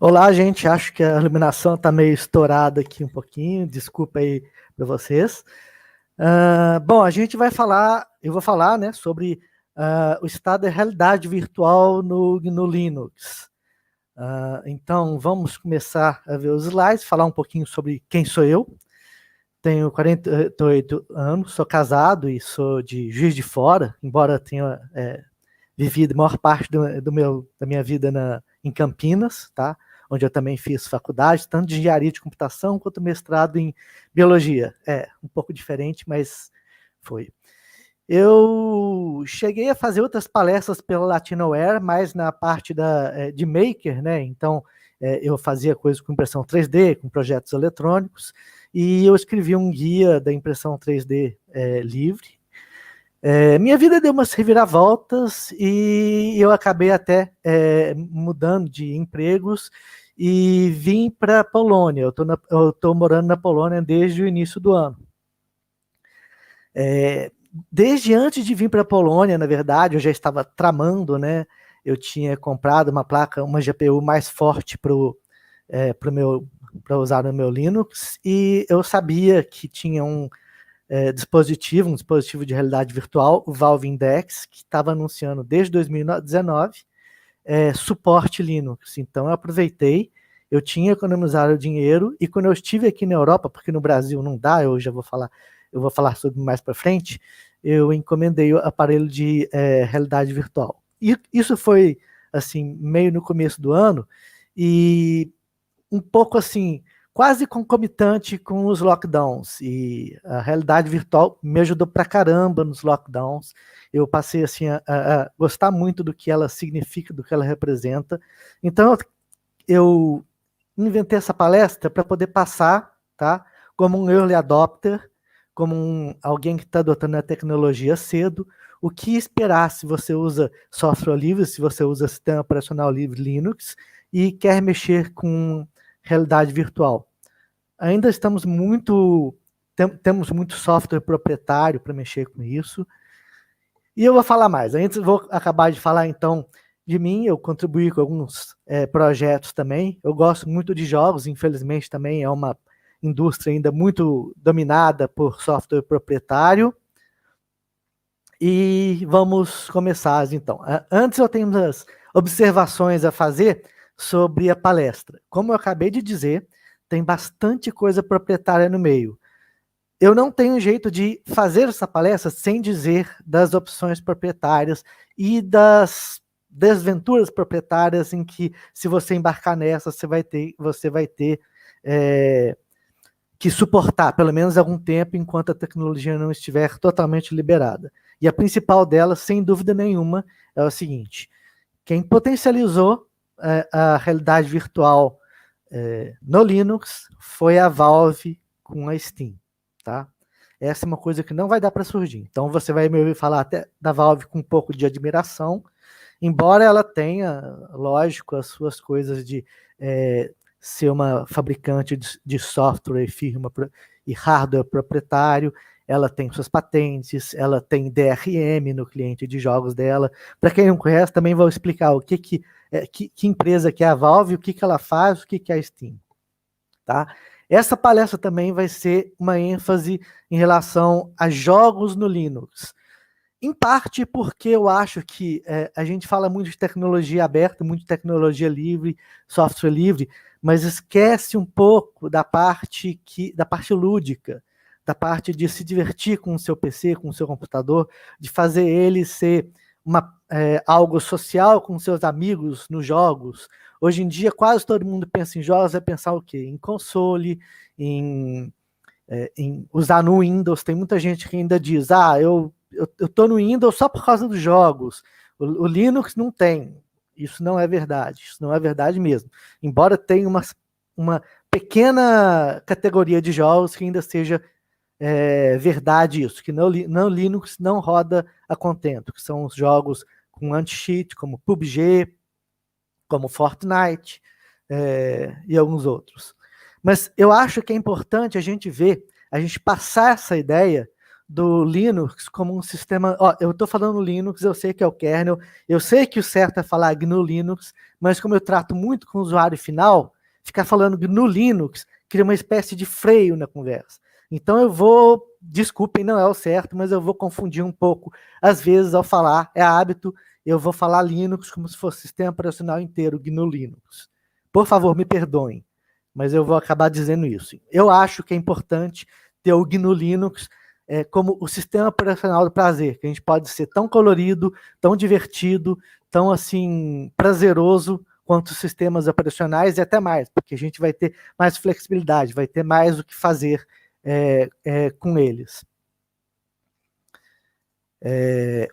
Olá, gente. Acho que a iluminação está meio estourada aqui um pouquinho. Desculpa aí para vocês. Bom, eu vou falar, né, sobre o estado da realidade virtual no Linux. Então, vamos começar a ver os slides, falar um pouquinho sobre quem sou eu. Tenho 48 anos, sou casado e sou de Juiz de Fora, embora tenha vivido a maior parte da minha vida em Campinas, tá? Onde eu também fiz faculdade, tanto de engenharia de computação quanto mestrado em biologia. Um pouco diferente, mas foi. Eu cheguei a fazer outras palestras pela Latinoware, mais na parte de maker, né? Então, eu fazia coisas com impressão 3D, com projetos eletrônicos, e eu escrevi um guia da impressão 3D livre. Minha vida deu umas reviravoltas e eu acabei até mudando de empregos e vim para a Polônia. Eu estou morando na Polônia desde o início do ano. Desde antes de vir para a Polônia, na verdade, eu já estava tramando, né? Eu tinha comprado uma GPU mais forte para usar no meu Linux, e eu sabia que tinha um dispositivo de realidade virtual, o Valve Index, que estava anunciando desde 2019 suporte Linux. Então eu aproveitei, eu tinha economizado dinheiro, e quando eu estive aqui na Europa, porque no Brasil não dá, eu vou falar sobre mais para frente, eu encomendei o aparelho de realidade virtual. E isso foi assim, meio no começo do ano, e um pouco assim, quase concomitante com os lockdowns, e a realidade virtual me ajudou pra caramba nos lockdowns. Eu passei assim a gostar muito do que ela significa, do que ela representa. Então eu inventei essa palestra para poder passar, tá, como um early adopter, como alguém que está adotando a tecnologia cedo, o que esperar se você usa software livre, se você usa sistema operacional livre Linux e quer mexer com realidade virtual. Ainda temos muito software proprietário para mexer com isso. E eu vou falar mais. Antes, vou acabar de falar, então, de mim. Eu contribuí com alguns projetos também. Eu gosto muito de jogos, infelizmente também é uma indústria ainda muito dominada por software proprietário. E vamos começar, então. Antes, eu tenho umas observações a fazer sobre a palestra. Como eu acabei de dizer, tem bastante coisa proprietária no meio. Eu não tenho jeito de fazer essa palestra sem dizer das opções proprietárias e das desventuras proprietárias em que, se você embarcar nessa, você vai ter que suportar pelo menos algum tempo enquanto a tecnologia não estiver totalmente liberada. E a principal delas, sem dúvida nenhuma, é o seguinte: quem potencializou a realidade virtual no Linux foi a Valve com a Steam, tá? Essa é uma coisa que não vai dar para surgir. Então você vai me ouvir falar até da Valve com um pouco de admiração, embora ela tenha, lógico, as suas coisas de ser uma fabricante de software e hardware proprietário. Ela tem suas patentes, ela tem DRM no cliente de jogos dela. Para quem não conhece, também vou explicar o que empresa que é a Valve, o que ela faz, o que é a Steam. Tá? Essa palestra também vai ser uma ênfase em relação a jogos no Linux. Em parte porque eu acho que a gente fala muito de tecnologia aberta, muito de tecnologia livre, software livre, mas esquece um pouco da parte lúdica, da parte de se divertir com o seu PC, com o seu computador, de fazer ele ser algo social com seus amigos nos jogos. Hoje em dia, quase todo mundo pensa em jogos, vai pensar o quê? Em console, em usar no Windows. Tem muita gente que ainda diz, eu estou no Windows só por causa dos jogos. O Linux não tem. Isso não é verdade. Isso não é verdade mesmo. Embora tenha uma pequena categoria de jogos que ainda seja verdade isso, que no Linux não roda a contento, que são os jogos com anti-cheat, como PUBG, como Fortnite e alguns outros. Mas eu acho que é importante a gente passar essa ideia do Linux como um sistema... eu estou falando Linux, eu sei que é o kernel, eu sei que o certo é falar GNU Linux, mas como eu trato muito com o usuário final, ficar falando GNU Linux cria uma espécie de freio na conversa. Então eu vou, desculpem, não é o certo, mas eu vou confundir um pouco. Às vezes, ao falar, é hábito, eu vou falar Linux como se fosse o sistema operacional inteiro, GNU Linux. Por favor, me perdoem, mas eu vou acabar dizendo isso. Eu acho que é importante ter o GNU Linux como o sistema operacional do prazer, que a gente pode ser tão colorido, tão divertido, tão assim prazeroso quanto os sistemas operacionais e até mais, porque a gente vai ter mais flexibilidade, vai ter mais o que fazer com eles.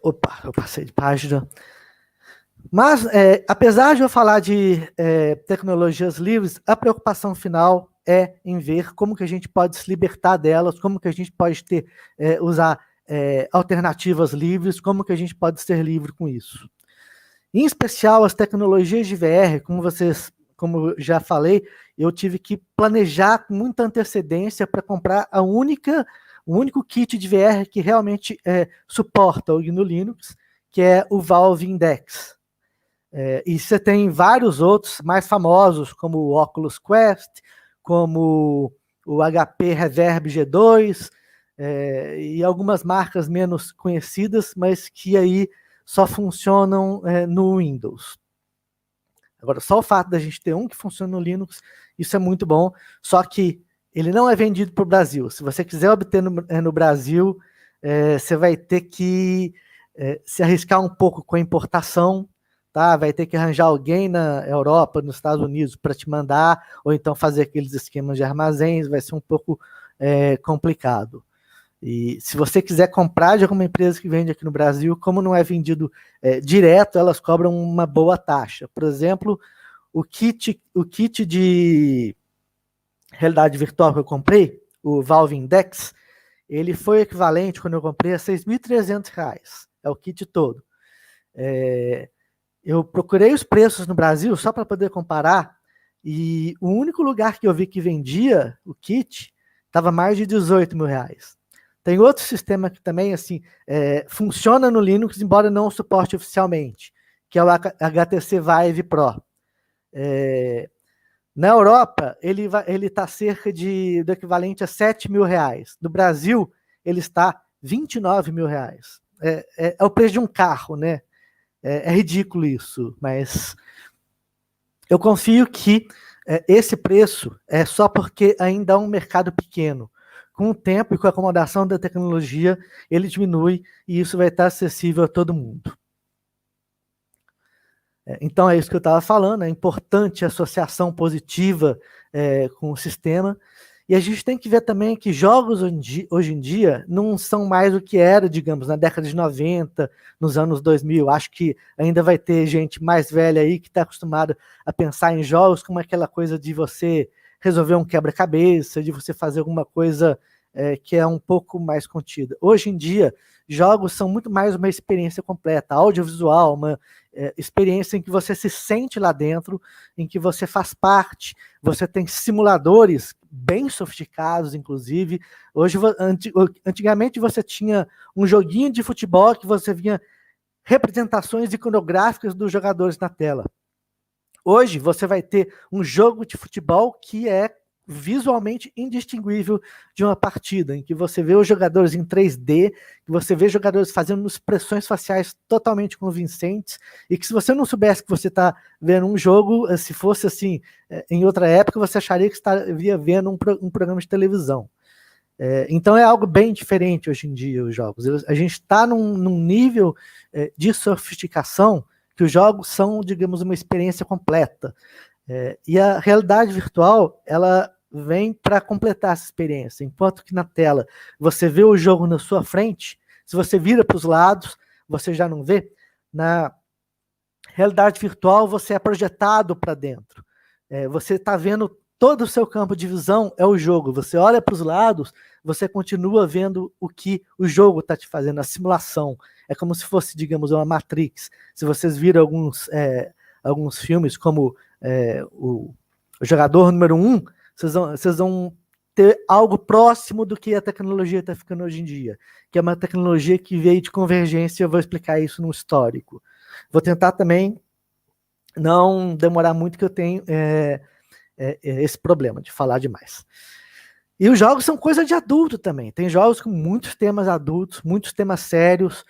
Opa, eu passei de página. Mas, apesar de eu falar de tecnologias livres, a preocupação final é em ver como que a gente pode se libertar delas, como que a gente pode usar alternativas livres, como que a gente pode ser livre com isso. Em especial, as tecnologias de VR, como eu já falei, eu tive que planejar com muita antecedência para comprar o único kit de VR que realmente suporta o GNU Linux, que é o Valve Index. E você tem vários outros mais famosos, como o Oculus Quest, como o HP Reverb G2, e algumas marcas menos conhecidas, mas que aí só funcionam no Windows. Agora, só o fato da gente ter um que funciona no Linux, isso é muito bom, só que ele não é vendido para o Brasil. Se você quiser obter no Brasil, você vai ter que se arriscar um pouco com a importação, tá? Vai ter que arranjar alguém na Europa, nos Estados Unidos, para te mandar, ou então fazer aqueles esquemas de armazéns, vai ser um pouco complicado. E se você quiser comprar de alguma empresa que vende aqui no Brasil, como não é vendido direto, elas cobram uma boa taxa. Por exemplo, o kit de realidade virtual que eu comprei, o Valve Index, ele foi equivalente, quando eu comprei, a R$ 6.300. É o kit todo. Eu procurei os preços no Brasil só para poder comparar, e o único lugar que eu vi que vendia o kit estava mais de R$ 18.000. Tem outro sistema que também assim funciona no Linux, embora não suporte oficialmente, que é o HTC Vive Pro. Na Europa, ele está cerca do equivalente a R$ 7.000. No Brasil, ele está R$ 29.000. É o preço de um carro, né? É ridículo isso, mas eu confio que esse preço é só porque ainda é um mercado pequeno. Com o tempo e com a acomodação da tecnologia, ele diminui e isso vai estar acessível a todo mundo. Então é isso que eu estava falando, é importante a associação positiva com o sistema. E a gente tem que ver também que jogos hoje em dia não são mais o que era, digamos, na década de 90, nos anos 2000. Acho que ainda vai ter gente mais velha aí que está acostumada a pensar em jogos como aquela coisa de você resolver um quebra-cabeça, de você fazer alguma coisa que é um pouco mais contida. Hoje em dia, jogos são muito mais uma experiência completa, audiovisual, uma experiência em que você se sente lá dentro, em que você faz parte, você tem simuladores bem sofisticados, inclusive. Hoje, antigamente você tinha um joguinho de futebol que você via representações iconográficas dos jogadores na tela. Hoje você vai ter um jogo de futebol que é visualmente indistinguível de uma partida, em que você vê os jogadores em 3D, que você vê jogadores fazendo expressões faciais totalmente convincentes, e que se você não soubesse que você está vendo um jogo, se fosse assim, em outra época, você acharia que estaria vendo um programa de televisão. Então é algo bem diferente hoje em dia os jogos. A gente está num nível de sofisticação que os jogos são, digamos, uma experiência completa. E a realidade virtual, ela vem para completar essa experiência. Enquanto que na tela você vê o jogo na sua frente, se você vira para os lados, você já não vê. Na realidade virtual, você é projetado para dentro. Você está vendo todo o seu campo de visão, é o jogo. Você olha para os lados, você continua vendo o que o jogo está te fazendo, a simulação. É como se fosse, digamos, uma Matrix. Se vocês viram alguns filmes, como o Jogador Número 1, vocês vão ter algo próximo do que a tecnologia está ficando hoje em dia, que é uma tecnologia que veio de convergência. Eu vou explicar isso no histórico. Vou tentar também não demorar muito, que eu tenho esse problema de falar demais. E os jogos são coisa de adulto também. Tem jogos com muitos temas adultos, muitos temas sérios,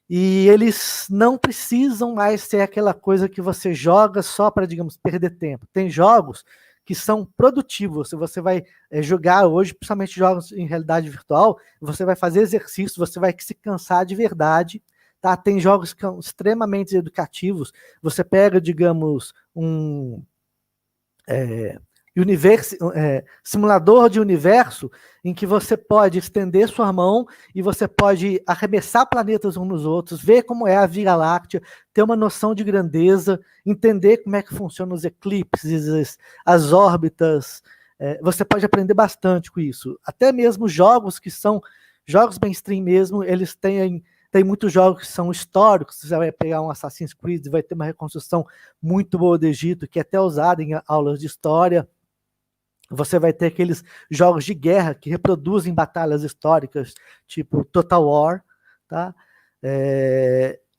e eles não precisam mais ser aquela coisa que você joga só para, digamos, perder tempo. Tem jogos que são produtivos. Se você vai jogar hoje, principalmente jogos em realidade virtual, você vai fazer exercício, você vai se cansar de verdade. Tá? Tem jogos que são extremamente educativos. Você pega, digamos, um simulador de universo, em que você pode estender sua mão e você pode arremessar planetas uns nos outros, ver como é a Via Láctea, ter uma noção de grandeza, entender como é que funcionam os eclipses, as órbitas. Você pode aprender bastante com isso. Até mesmo jogos que são jogos mainstream mesmo, eles têm muitos jogos que são históricos. Você vai pegar um Assassin's Creed, vai ter uma reconstrução muito boa do Egito, que é até usada em aulas de história. Você vai ter aqueles jogos de guerra que reproduzem batalhas históricas, tipo Total War, tá?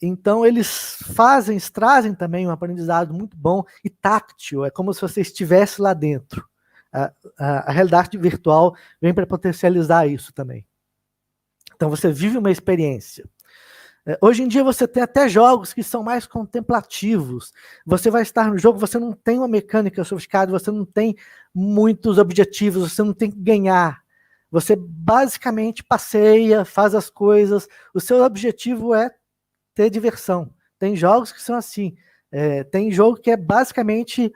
Então eles trazem também um aprendizado muito bom e táctil. É como se você estivesse lá dentro. A realidade virtual vem para potencializar isso também. Então você vive uma experiência. Hoje em dia você tem até jogos que são mais contemplativos. Você vai estar no jogo, você não tem uma mecânica sofisticada, você não tem muitos objetivos, você não tem que ganhar. Você basicamente passeia, faz as coisas. O seu objetivo é ter diversão. Tem jogos que são assim. Tem jogo que é basicamente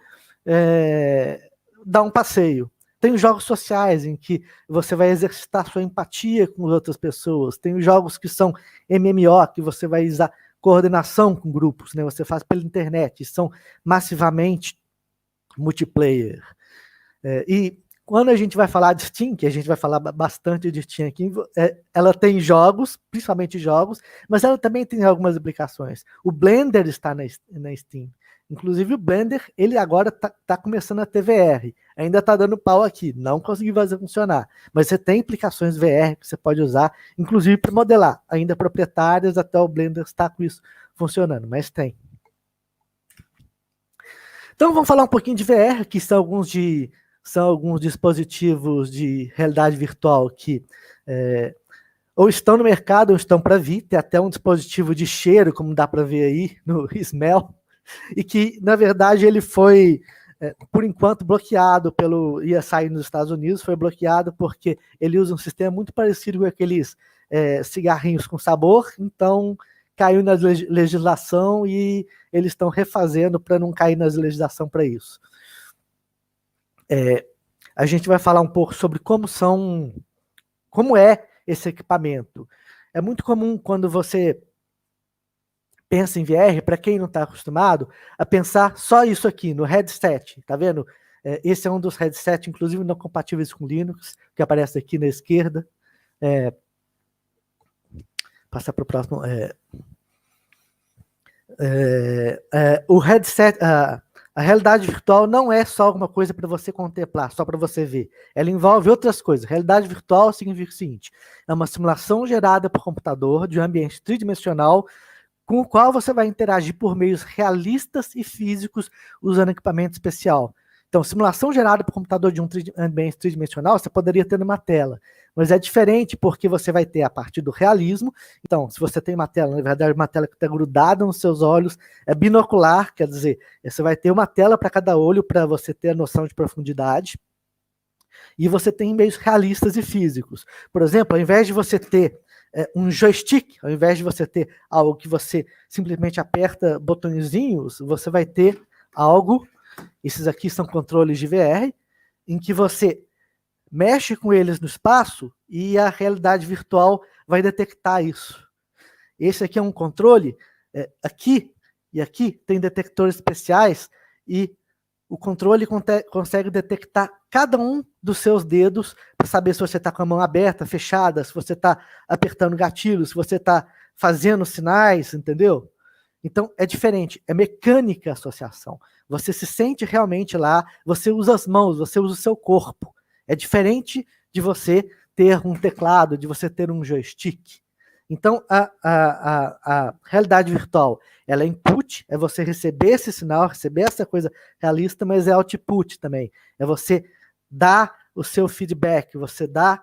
dar um passeio. Tem jogos sociais em que você vai exercitar sua empatia com as outras pessoas. Tem jogos que são MMO, que você vai usar coordenação com grupos, né? Você faz pela internet, são massivamente multiplayer. E quando a gente vai falar de Steam, que a gente vai falar bastante de Steam aqui, ela tem jogos, principalmente jogos, mas ela também tem algumas aplicações. O Blender está na Steam. Inclusive o Blender, ele agora tá começando a ter VR. Ainda tá dando pau aqui, não consegui fazer funcionar. Mas você tem aplicações VR que você pode usar, inclusive para modelar. Ainda proprietárias, até o Blender está com isso funcionando, mas tem. Então vamos falar um pouquinho de VR, que são alguns dispositivos de realidade virtual que ou estão no mercado ou estão para vir. Tem até um dispositivo de cheiro, como dá para ver aí no Smell, e que, na verdade, ele foi, por enquanto, bloqueado ia sair nos Estados Unidos, foi bloqueado porque ele usa um sistema muito parecido com aqueles cigarrinhos com sabor, então caiu na legislação e eles estão refazendo para não cair na legislação para isso. A gente vai falar um pouco sobre como é esse equipamento. É muito comum quando você pensa em VR, para quem não está acostumado, a pensar só isso aqui, no headset, tá vendo? Esse é um dos headsets, inclusive não compatíveis com Linux, que aparece aqui na esquerda. Passar para o próximo. O headset, a realidade virtual não é só alguma coisa para você contemplar, só para você ver. Ela envolve outras coisas. Realidade virtual significa o seguinte: é uma simulação gerada por computador de um ambiente tridimensional com o qual você vai interagir por meios realistas e físicos usando equipamento especial. Então, simulação gerada por computador de um ambiente tridimensional, você poderia ter numa tela, mas é diferente porque você vai ter a partir do realismo. Então, se você tem uma tela, na verdade, uma tela que está grudada nos seus olhos, é binocular, quer dizer, você vai ter uma tela para cada olho para você ter a noção de profundidade. E você tem meios realistas e físicos. Por exemplo, ao invés de você ter um joystick, ao invés de você ter algo que você simplesmente aperta botõezinhos, você vai ter algo, esses aqui são controles de VR, em que você mexe com eles no espaço e a realidade virtual vai detectar isso. Esse aqui é um controle, aqui e aqui tem detectores especiais e o controle consegue detectar cada um dos seus dedos para saber se você está com a mão aberta, fechada, se você está apertando gatilho, se você está fazendo sinais, entendeu? Então, é diferente, é mecânica a associação. Você se sente realmente lá, você usa as mãos, você usa o seu corpo. É diferente de você ter um teclado, de você ter um joystick. Então, a realidade virtual, ela é input, é você receber esse sinal, receber essa coisa realista, mas é output também. É você dar o seu feedback, você dar,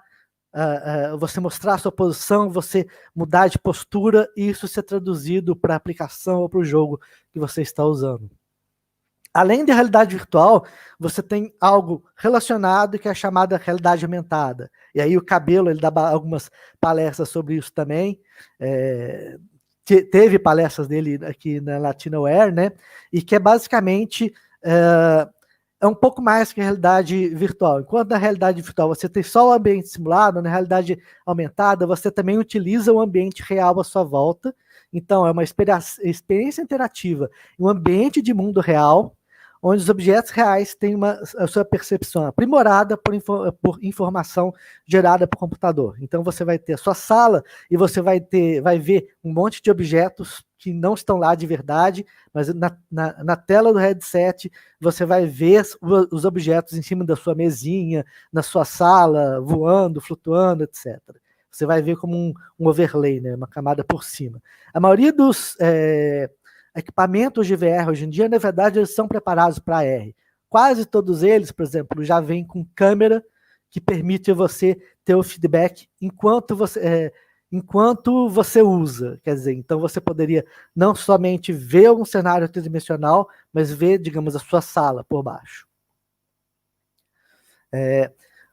você mostrar a sua posição, você mudar de postura e isso ser traduzido para a aplicação ou para o jogo que você está usando. Além da realidade virtual, você tem algo relacionado que é chamada realidade aumentada. E aí o Cabelo, ele dá algumas palestras sobre isso também. Teve palestras dele aqui na Latinoware, né? E que é basicamente é um pouco mais que a realidade virtual. Enquanto na realidade virtual você tem só o ambiente simulado, na realidade aumentada você também utiliza o ambiente real à sua volta. Então é uma experiência interativa, um ambiente de mundo real, onde os objetos reais têm a sua percepção aprimorada por informação gerada por computador. Então você vai ter a sua sala e você vai ver um monte de objetos que não estão lá de verdade, mas na tela do headset você vai ver os objetos em cima da sua mesinha, na sua sala, voando, flutuando, etc. Você vai ver como um overlay, né, uma camada por cima. A maioria dos equipamentos de VR hoje em dia, na verdade, eles são preparados para AR. Quase todos eles, por exemplo, já vêm com câmera que permite você ter o feedback enquanto você usa. Quer dizer, então você poderia não somente ver um cenário tridimensional, mas ver, digamos, a sua sala por baixo.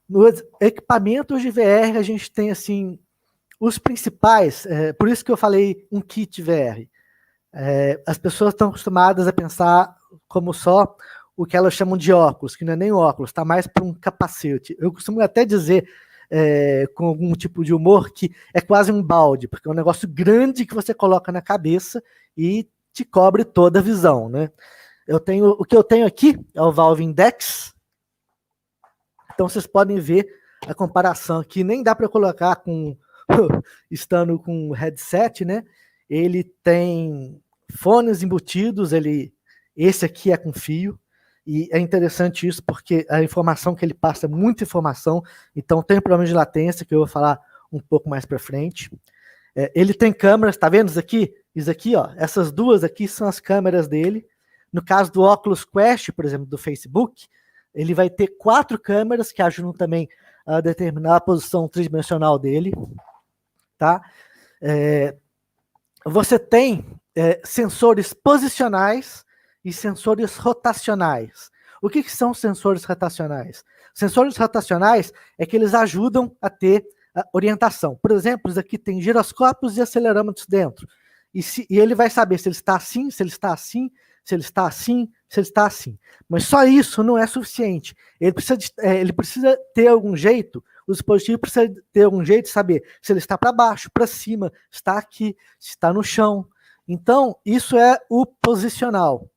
Nos equipamentos de VR, a gente tem, assim, os principais, por isso que eu falei um kit VR. As pessoas estão acostumadas a pensar como só o que elas chamam de óculos, que não é nem óculos, está mais para um capacete. Eu costumo até dizer, com algum tipo de humor, que é quase um balde, porque é um negócio grande que você coloca na cabeça e te cobre toda a visão, né? O que eu tenho aqui é o Valve Index. Então vocês podem ver a comparação aqui, nem dá para colocar estando com o headset, né? Ele tem fones embutidos, esse aqui é com fio, e é interessante isso porque a informação que ele passa é muita informação, então tem problema de latência, que eu vou falar um pouco mais para frente. Ele tem câmeras, tá vendo isso aqui? Isso aqui, ó, essas duas aqui são as câmeras dele. No caso do Oculus Quest, por exemplo, do Facebook, ele vai ter 4 câmeras que ajudam também a determinar a posição tridimensional dele, tá? Você tem sensores posicionais e sensores rotacionais. O que são sensores rotacionais? Sensores rotacionais é que eles ajudam a ter orientação. Por exemplo, isso aqui tem giroscópios e acelerômetros dentro. E ele vai saber se ele está assim, se ele está assim, se ele está assim, se ele está assim. Mas só isso não é suficiente. Ele precisa ter algum jeito, o dispositivo precisa ter algum jeito de saber se ele está para baixo, para cima, está aqui, se está no chão. Então, isso é o posicional.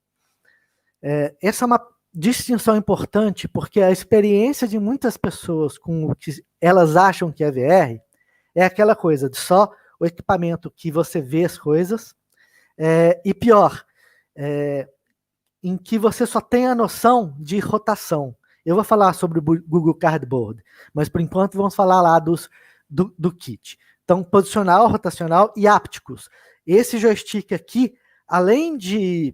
Essa é uma distinção importante, porque a experiência de muitas pessoas com o que elas acham que é VR é aquela coisa de só o equipamento que você vê as coisas, e pior, em que você só tem a noção de rotação. Eu vou falar sobre o Google Cardboard, mas por enquanto vamos falar lá do kit. Então, posicional, rotacional e ápticos. Esse joystick aqui, além de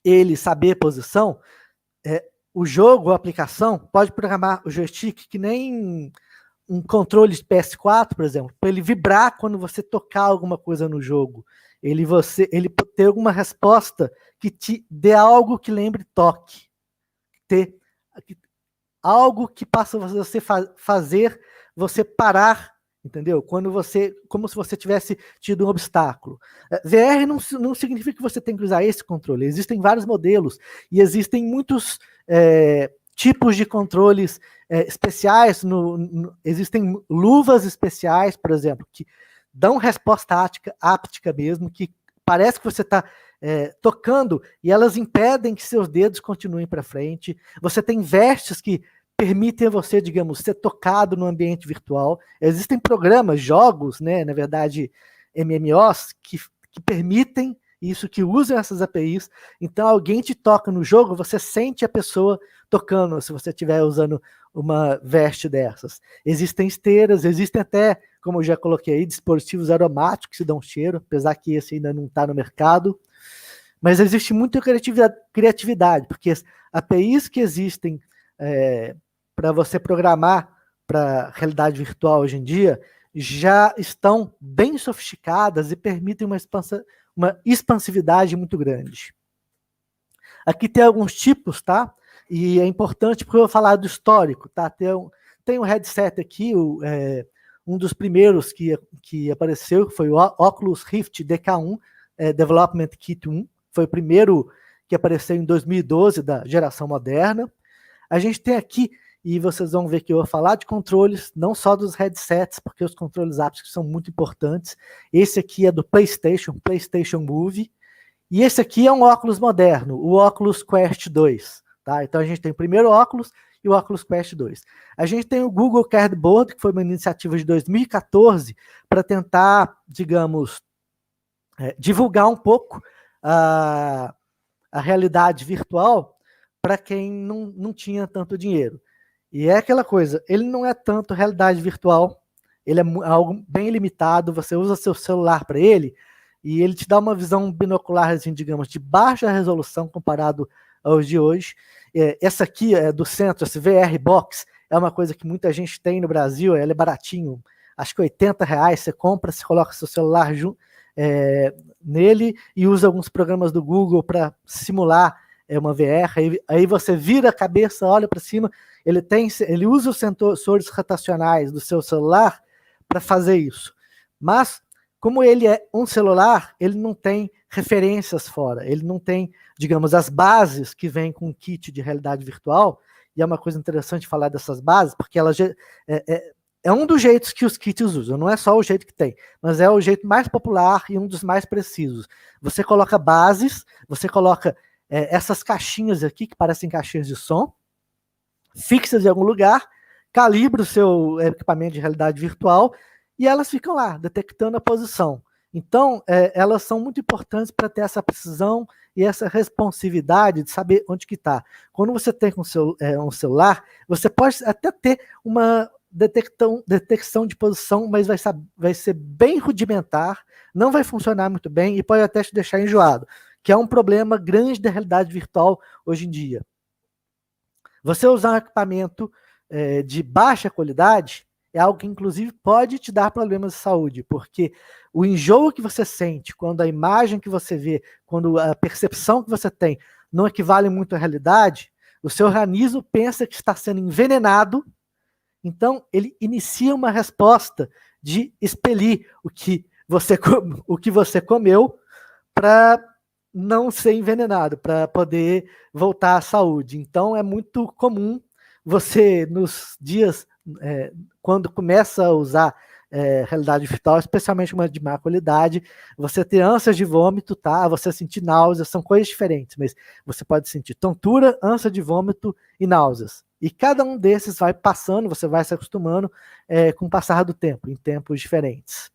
ele saber posição, o jogo, a aplicação, pode programar o joystick que nem um controle de PS4, por exemplo, para ele vibrar quando você tocar alguma coisa no jogo. Ele ter alguma resposta que te dê algo que lembre toque. Ter algo que faça você fazer você parar, entendeu? Como se você tivesse tido um obstáculo. VR não significa que você tem que usar esse controle. Existem vários modelos e existem muitos tipos de controles especiais. Existem luvas especiais, por exemplo, que dão resposta áptica mesmo, que parece que você está tocando e elas impedem que seus dedos continuem para frente. Você tem vestes que permitem a você, digamos, ser tocado no ambiente virtual. Existem programas, jogos, né, na verdade, MMOs, que permitem isso, que usam essas APIs. Então, alguém te toca no jogo, você sente a pessoa tocando, se você estiver usando uma veste dessas. Existem esteiras, existem até, como eu já coloquei aí, dispositivos aromáticos que dão cheiro, apesar que esse ainda não está no mercado. Mas existe muita criatividade, porque as APIs que existem para você programar para realidade virtual hoje em dia já estão bem sofisticadas e permitem uma expansividade muito grande. Aqui tem alguns tipos, tá? E é importante porque eu vou falar do histórico, tá? Tem um headset aqui, um dos primeiros que apareceu, foi o Oculus Rift DK1, Development Kit 1, foi o primeiro que apareceu em 2012 da geração moderna. A gente tem aqui, e vocês vão ver que eu vou falar de controles, não só dos headsets, porque os controles ápticos são muito importantes. Esse aqui é do PlayStation Move, e esse aqui é um óculos moderno, o Oculus Quest 2. Tá? Então a gente tem o primeiro óculos e o Oculus Quest 2. A gente tem o Google Cardboard, que foi uma iniciativa de 2014 para tentar, digamos, divulgar um pouco a realidade virtual para quem não tinha tanto dinheiro. E é aquela coisa, ele não é tanto realidade virtual, ele é algo bem limitado, você usa seu celular para ele, e ele te dá uma visão binocular, assim, digamos, de baixa resolução comparado aos de hoje. Essa aqui é do centro, esse VR Box, é uma coisa que muita gente tem no Brasil, ele é baratinho, acho que R$80, você compra, você coloca seu celular nele e usa alguns programas do Google para simular uma VR, aí você vira a cabeça, olha para cima, ele usa os sensores rotacionais do seu celular para fazer isso. Mas, como ele é um celular, ele não tem referências fora, ele não tem, digamos, as bases que vêm com o kit de realidade virtual, e é uma coisa interessante falar dessas bases, porque elas é um dos jeitos que os kits usam, não é só o jeito que tem, mas é o jeito mais popular e um dos mais precisos. Você coloca bases, você coloca essas caixinhas aqui, que parecem caixinhas de som, fixas em algum lugar, calibra o seu equipamento de realidade virtual e elas ficam lá, detectando a posição. Então, elas são muito importantes para ter essa precisão e essa responsividade de saber onde que está. Quando você tem um celular, você pode até ter uma detecção de posição, mas vai ser bem rudimentar, não vai funcionar muito bem e pode até te deixar enjoado, que é um problema grande da realidade virtual hoje em dia. Você usar um equipamento de baixa qualidade é algo que, inclusive, pode te dar problemas de saúde, porque o enjoo que você sente, quando a imagem que você vê, quando a percepção que você tem não equivale muito à realidade, o seu organismo pensa que está sendo envenenado, então ele inicia uma resposta de expelir o que você comeu para não ser envenenado, para poder voltar à saúde. Então é muito comum você, nos dias, quando começa a usar realidade virtual, especialmente uma de má qualidade, você ter ânsias de vômito, tá? Você sentir náuseas, são coisas diferentes, mas você pode sentir tontura, ânsia de vômito e náuseas. E cada um desses vai passando, você vai se acostumando com o passar do tempo, em tempos diferentes.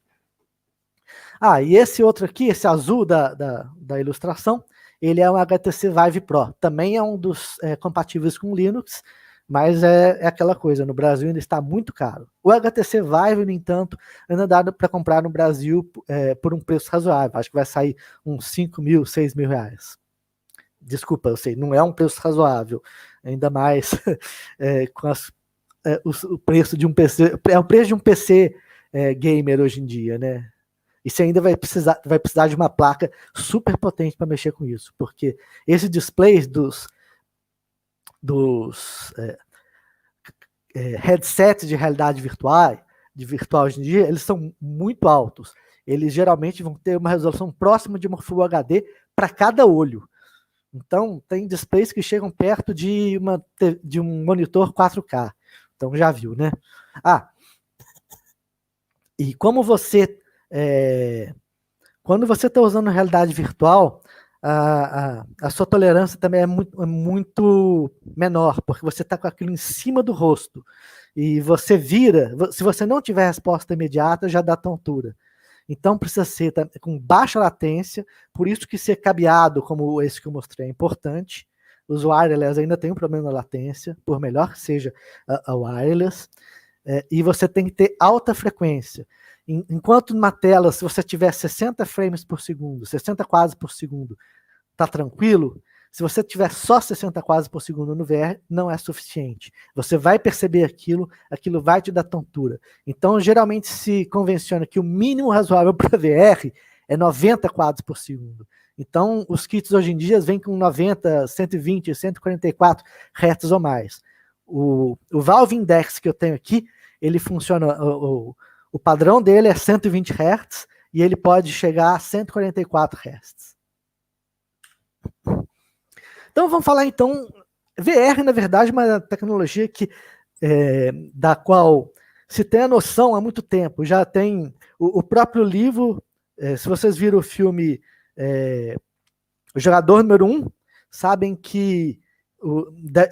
E esse outro aqui, esse azul da ilustração, ele é um HTC Vive Pro. Também é um dos compatíveis com Linux, mas é aquela coisa, no Brasil ainda está muito caro. O HTC Vive, no entanto, ainda dá para comprar no Brasil por um preço razoável. Acho que vai sair uns 5 mil, 6 mil reais. Desculpa, eu sei, não é um preço razoável. Ainda mais com o preço de um PC. É o preço de um PC gamer hoje em dia, né? E você ainda vai precisar de uma placa super potente para mexer com isso, porque esses displays dos headsets de realidade virtual hoje em dia, eles são muito altos. Eles geralmente vão ter uma resolução próxima de uma Full HD para cada olho. Então, tem displays que chegam perto de um monitor 4K. Então, já viu, né? E como quando você está usando realidade virtual, a sua tolerância também é muito menor, porque você está com aquilo em cima do rosto. E você vira, se você não tiver resposta imediata, já dá tontura. Então precisa ser com baixa latência, por isso que ser cabeado, como esse que eu mostrei, é importante, Os wireless ainda tem um problema na latência, por melhor que seja a wireless, e você tem que ter alta frequência. Enquanto numa tela, se você tiver 60 frames por segundo, 60 quadros por segundo, tá tranquilo. Se você tiver só 60 quadros por segundo no VR, não é suficiente. Você vai perceber aquilo vai te dar tontura. Então, geralmente se convenciona que o mínimo razoável para VR é 90 quadros por segundo. Então, os kits hoje em dia vêm com 90, 120, 144 Hz ou mais. O Valve Index que eu tenho aqui, ele funciona, o padrão dele é 120 Hz e ele pode chegar a 144 Hz. Então vamos falar então, VR na verdade é uma tecnologia da qual se tem a noção há muito tempo, já tem o próprio livro, se vocês viram o filme O Jogador Número 1, sabem que,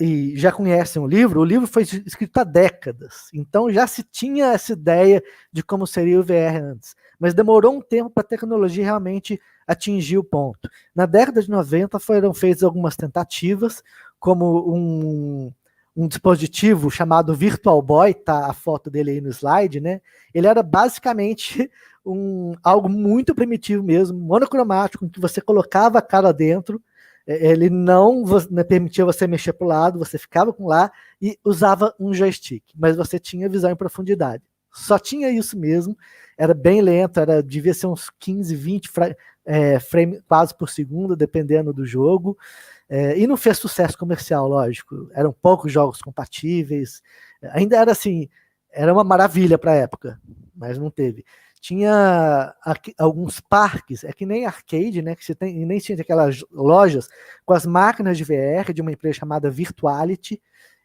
e já conhecem o livro foi escrito há décadas, então já se tinha essa ideia de como seria o VR antes, mas demorou um tempo para a tecnologia realmente atingir o ponto. Na década de 90 foram feitas algumas tentativas, como um dispositivo chamado Virtual Boy, tá a foto dele aí no slide, né? Ele era basicamente algo muito primitivo mesmo, monocromático, em que você colocava a cara dentro, ele não permitia você mexer para o lado, você ficava com lá e usava um joystick, mas você tinha visão em profundidade. Só tinha isso mesmo, era bem lento, devia ser uns 15, 20 frames quase por segundo, dependendo do jogo, e não fez sucesso comercial, lógico, eram poucos jogos compatíveis, ainda era assim, era uma maravilha para a época, mas não teve. Tinha alguns parques, é que nem arcade, né, que você tem, nem tinha aquelas lojas com as máquinas de VR de uma empresa chamada Virtuality,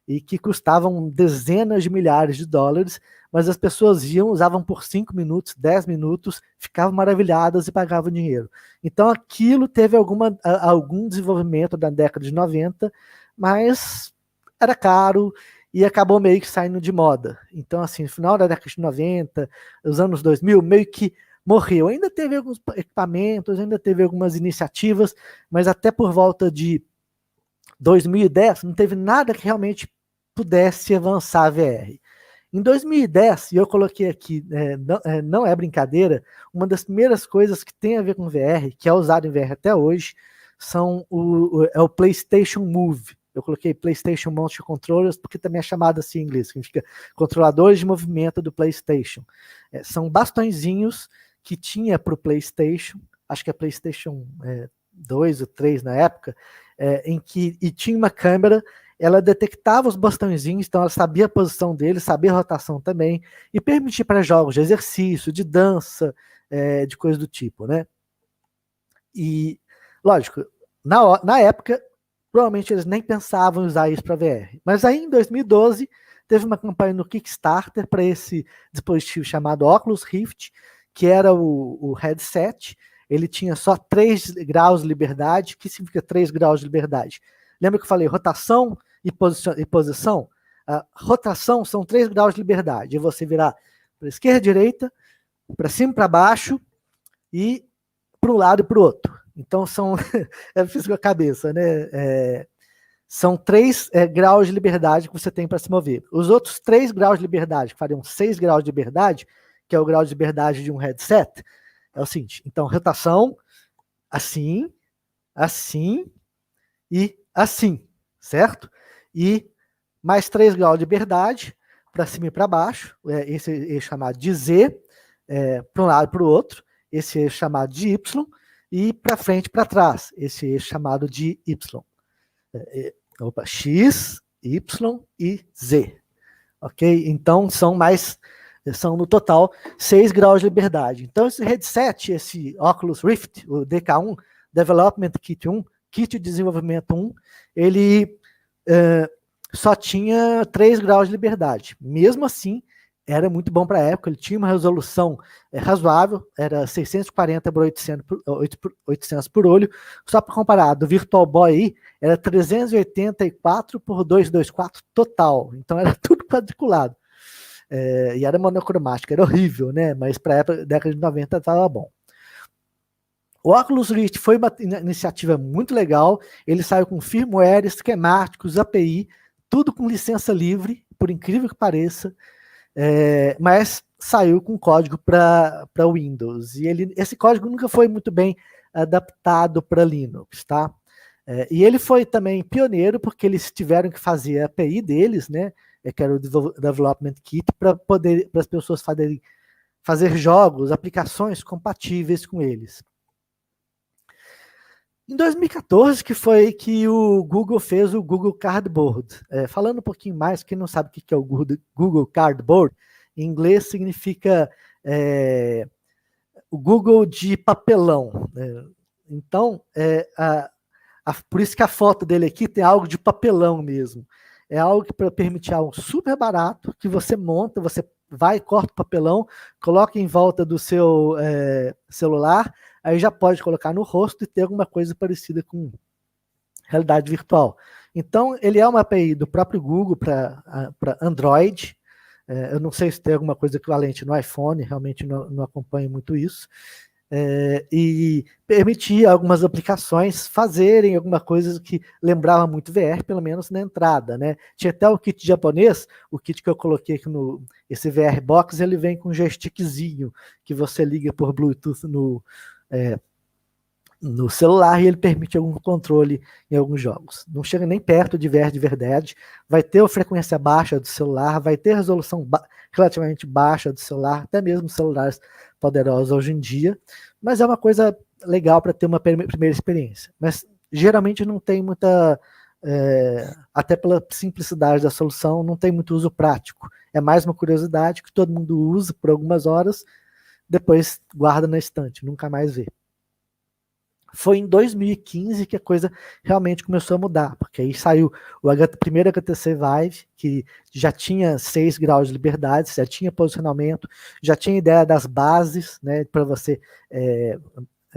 e que custavam dezenas de milhares de dólares, mas as pessoas usavam por 5 minutos, 10 minutos, ficavam maravilhadas e pagavam dinheiro. Então aquilo teve algum desenvolvimento da década de 90, mas era caro e acabou meio que saindo de moda. Então assim, no final da década de 90, os anos 2000, meio que morreu. Ainda teve alguns equipamentos, ainda teve algumas iniciativas, mas até por volta de 2010 não teve nada que realmente pudesse avançar a VR. Em 2010, e eu coloquei aqui, não é brincadeira, uma das primeiras coisas que tem a ver com VR, que é usado em VR até hoje, é o PlayStation Move. Eu coloquei PlayStation Motion Controllers, porque também é chamado assim em inglês, significa controladores de movimento do PlayStation. São bastõezinhos que tinha para o PlayStation, acho que é PlayStation 2 ou 3 na época, e tinha uma câmera, ela detectava os bastõezinhos, então ela sabia a posição deles, sabia a rotação também, e permitia para jogos de exercício, de dança, de coisa do tipo, né? E, lógico, na época, provavelmente eles nem pensavam em usar isso para VR. Mas aí, em 2012, teve uma campanha no Kickstarter para esse dispositivo chamado Oculus Rift, que era o headset. Ele tinha só 3 graus de liberdade. O que significa 3 graus de liberdade? Lembra que eu falei rotação e posição? A rotação são 3 graus de liberdade. E você virar para esquerda, direita, para cima, para baixo e para um lado e para o outro. Então são, eu fiz com a cabeça, né? São 3 graus de liberdade que você tem para se mover. Os outros 3 graus de liberdade, que fariam 6 graus de liberdade, que é o grau de liberdade de um headset, é o seguinte: então, rotação, assim, assim e assim, certo? E mais 3 graus de liberdade, para cima e para baixo, esse é chamado de Z, para um lado e para o outro, esse é chamado de Y, e para frente e para trás, esse é chamado de Y. X, Y e Z. Ok? Então são no total 6 graus de liberdade. Então esse headset, esse Oculus Rift, o DK1, Development Kit 1, Kit de Desenvolvimento 1, ele só tinha 3 graus de liberdade. Mesmo assim, era muito bom para a época, ele tinha uma resolução razoável, era 640 por 800 por olho, só para comparar, do Virtual Boy aí, era 384 por 224 total, então era tudo quadriculado, e era monocromático, era horrível, né? Mas para a época, década de 90 estava bom. O Oculus Rift foi uma iniciativa muito legal, ele saiu com firmware, esquemáticos, API, tudo com licença livre, por incrível que pareça, mas saiu com código para Windows, e esse código nunca foi muito bem adaptado para Linux, tá? E ele foi também pioneiro, porque eles tiveram que fazer a API deles, né, que era o Development Kit, para as pessoas fazer jogos, aplicações compatíveis com eles. Em 2014, que foi que o Google fez o Google Cardboard. Falando um pouquinho mais, quem não sabe o que é o Google Cardboard, em inglês significa o Google de papelão. Então, por isso que a foto dele aqui tem algo de papelão mesmo. É algo que permite algo super barato, que você monta, você vai, corta o papelão, coloca em volta do seu celular, aí já pode colocar no rosto e ter alguma coisa parecida com realidade virtual. Então, ele é uma API do próprio Google para Android. Eu não sei se tem alguma coisa equivalente no iPhone, realmente não acompanho muito isso. E permitia algumas aplicações fazerem alguma coisa que lembrava muito VR, pelo menos na entrada, né? Tinha até o kit japonês, o kit que eu coloquei aqui esse VR Box, ele vem com um joystickzinho que você liga por Bluetooth no celular e ele permite algum controle em alguns jogos. Não chega nem perto de VR de verdade, vai ter a frequência baixa do celular, vai ter resolução relativamente baixa do celular, até mesmo celulares poderosos hoje em dia, mas é uma coisa legal para ter uma primeira experiência. Mas geralmente não tem muita, até pela simplicidade da solução, não tem muito uso prático. É mais uma curiosidade que todo mundo usa por algumas horas, depois guarda na estante, nunca mais vê. Foi em 2015 que a coisa realmente começou a mudar, porque aí saiu o primeiro HTC Vive, que já tinha 6 graus de liberdade, já tinha posicionamento, já tinha ideia das bases, né, para você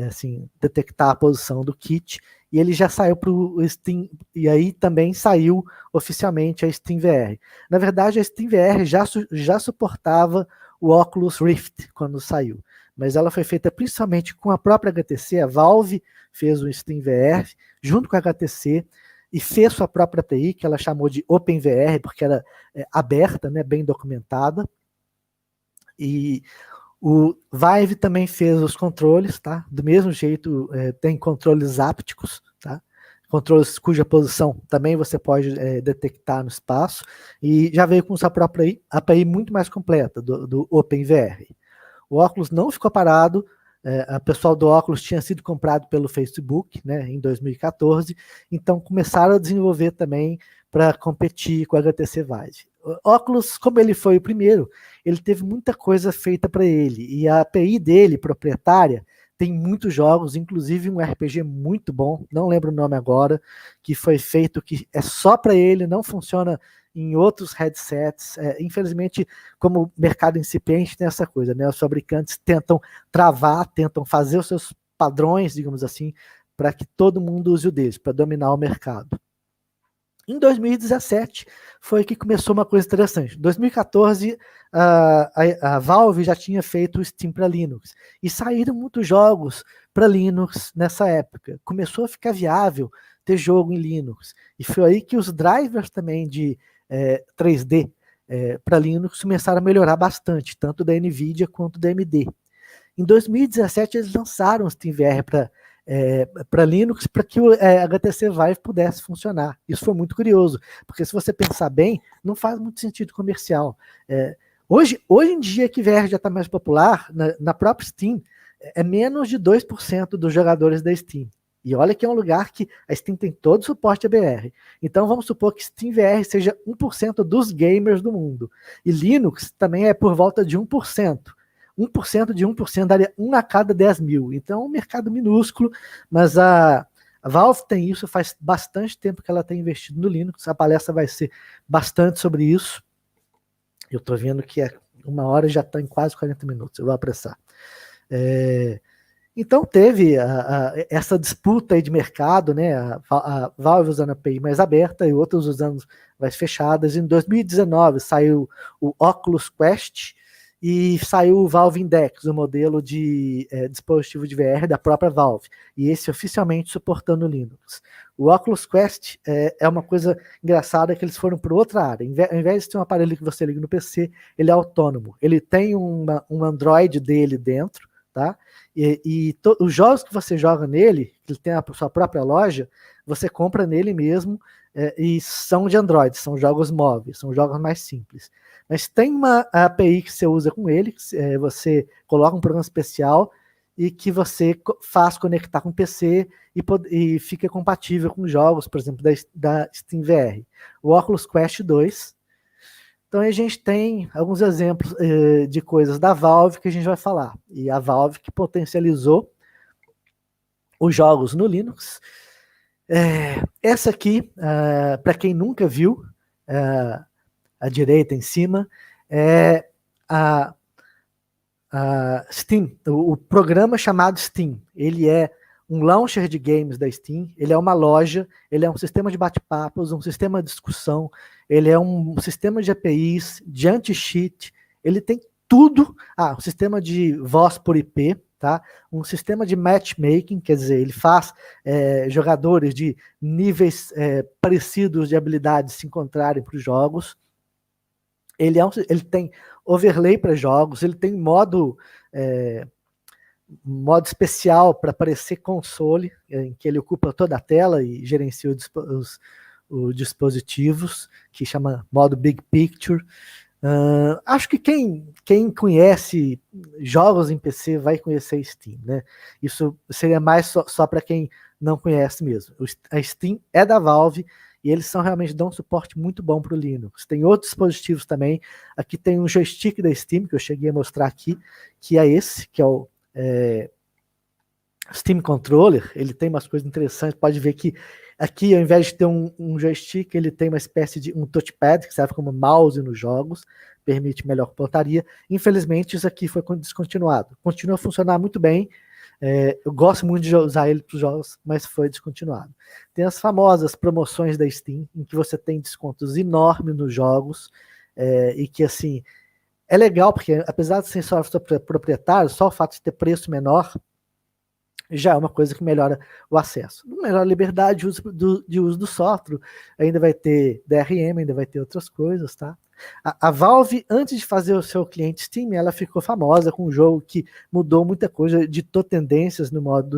assim, detectar a posição do kit, e ele já saiu para o Steam, e aí também saiu oficialmente a SteamVR. Na verdade, a SteamVR já suportava o Oculus Rift quando saiu, mas ela foi feita principalmente com a própria HTC, a Valve fez o SteamVR junto com a HTC e fez sua própria API, que ela chamou de OpenVR, porque era aberta, né, bem documentada. E o Vive também fez os controles, tá? Do mesmo jeito, tem controles ápticos, tá? Controles cuja posição também você pode detectar no espaço, e já veio com sua própria API muito mais completa, do OpenVR. O óculos não ficou parado, o pessoal do óculos tinha sido comprado pelo Facebook, né, em 2014, então começaram a desenvolver também para competir com a HTC Vive. O óculos, como ele foi o primeiro, ele teve muita coisa feita para ele, e a API dele, proprietária, tem muitos jogos, inclusive um RPG muito bom, não lembro o nome agora, que foi feito, que é só para ele, não funciona em outros headsets. Infelizmente, como mercado incipiente tem essa coisa, né? Os fabricantes tentam travar, tentam fazer os seus padrões, digamos assim, para que todo mundo use o deles, para dominar o mercado. Em 2017 foi que começou uma coisa interessante. Em 2014, a Valve já tinha feito o Steam para Linux, e saíram muitos jogos para Linux nessa época. Começou a ficar viável ter jogo em Linux, e foi aí que os drivers também de 3D para Linux começaram a melhorar bastante, tanto da NVIDIA quanto da AMD. Em 2017 eles lançaram o SteamVR para Linux, para que o HTC Vive pudesse funcionar. Isso foi muito curioso, porque se você pensar bem, não faz muito sentido comercial. Hoje em dia que VR já está mais popular, na própria Steam, é menos de 2% dos jogadores da Steam. E olha que é um lugar que a Steam tem todo o suporte a VR. Então vamos supor que SteamVR seja 1% dos gamers do mundo. E Linux também é por volta de 1%. 1% de 1% daria 1 a cada 10 mil. Então é um mercado minúsculo, mas a Valve tem isso, faz bastante tempo que ela tem investido no Linux. A palestra vai ser bastante sobre isso. Eu estou vendo que é 1 hora e já está em quase 40 minutos. Eu vou apressar. Então teve essa disputa aí de mercado, né? A Valve usando a API mais aberta e outros usando mais fechadas. Em 2019 saiu o Oculus Quest, e saiu o Valve Index, o modelo de dispositivo de VR da própria Valve, e esse oficialmente suportando Linux. O Oculus Quest é uma coisa engraçada que eles foram para outra área. Ao invés de ter um aparelho que você liga no PC, ele é autônomo. Ele tem um Android dele dentro, tá? Os jogos que você joga nele, que ele tem a sua própria loja, você compra nele mesmo, e são de Android, são jogos móveis, são jogos mais simples. Mas tem uma API que você usa com ele, você coloca um programa especial e que você faz conectar com o PC e fica compatível com jogos, por exemplo, da SteamVR. O Oculus Quest 2. Então a gente tem alguns exemplos de coisas da Valve que a gente vai falar. E a Valve que potencializou os jogos no Linux. Essa aqui, para quem nunca viu, à direita em cima, é a Steam, o programa chamado Steam. Ele é um launcher de games da Steam, ele é uma loja, ele é um sistema de bate-papos, um sistema de discussão, ele é um sistema de APIs, de anti-cheat, ele tem tudo, um sistema de voz por IP, tá? Um sistema de matchmaking, quer dizer, ele faz jogadores de níveis parecidos de habilidades se encontrarem para os jogos. Ele tem overlay para jogos, ele tem modo especial para aparecer console, em que ele ocupa toda a tela e gerencia os dispositivos, que chama modo Big Picture. Acho que quem conhece jogos em PC vai conhecer Steam, né? Isso seria mais só para quem não conhece mesmo. A Steam é da Valve e eles realmente dão um suporte muito bom para o Linux. Tem outros dispositivos também. Aqui tem um joystick da Steam que eu cheguei a mostrar aqui, que é esse, que é o Steam Controller. Ele tem umas coisas interessantes. Pode ver que aqui, ao invés de ter um joystick, ele tem uma espécie de um touchpad que serve como mouse nos jogos, permite melhor portaria. Infelizmente, isso aqui foi descontinuado. Continua a funcionar muito bem. Eu gosto muito de usar ele para os jogos, mas foi descontinuado. Tem as famosas promoções da Steam, em que você tem descontos enormes nos jogos, e que, assim, é legal, porque apesar de ser software proprietário, só o fato de ter preço menor já é uma coisa que melhora o acesso. Não melhora a liberdade de uso do software, ainda vai ter DRM, ainda vai ter outras coisas, tá? A Valve, antes de fazer o seu cliente Steam, ela ficou famosa com um jogo que mudou muita coisa, ditou tendências no mundo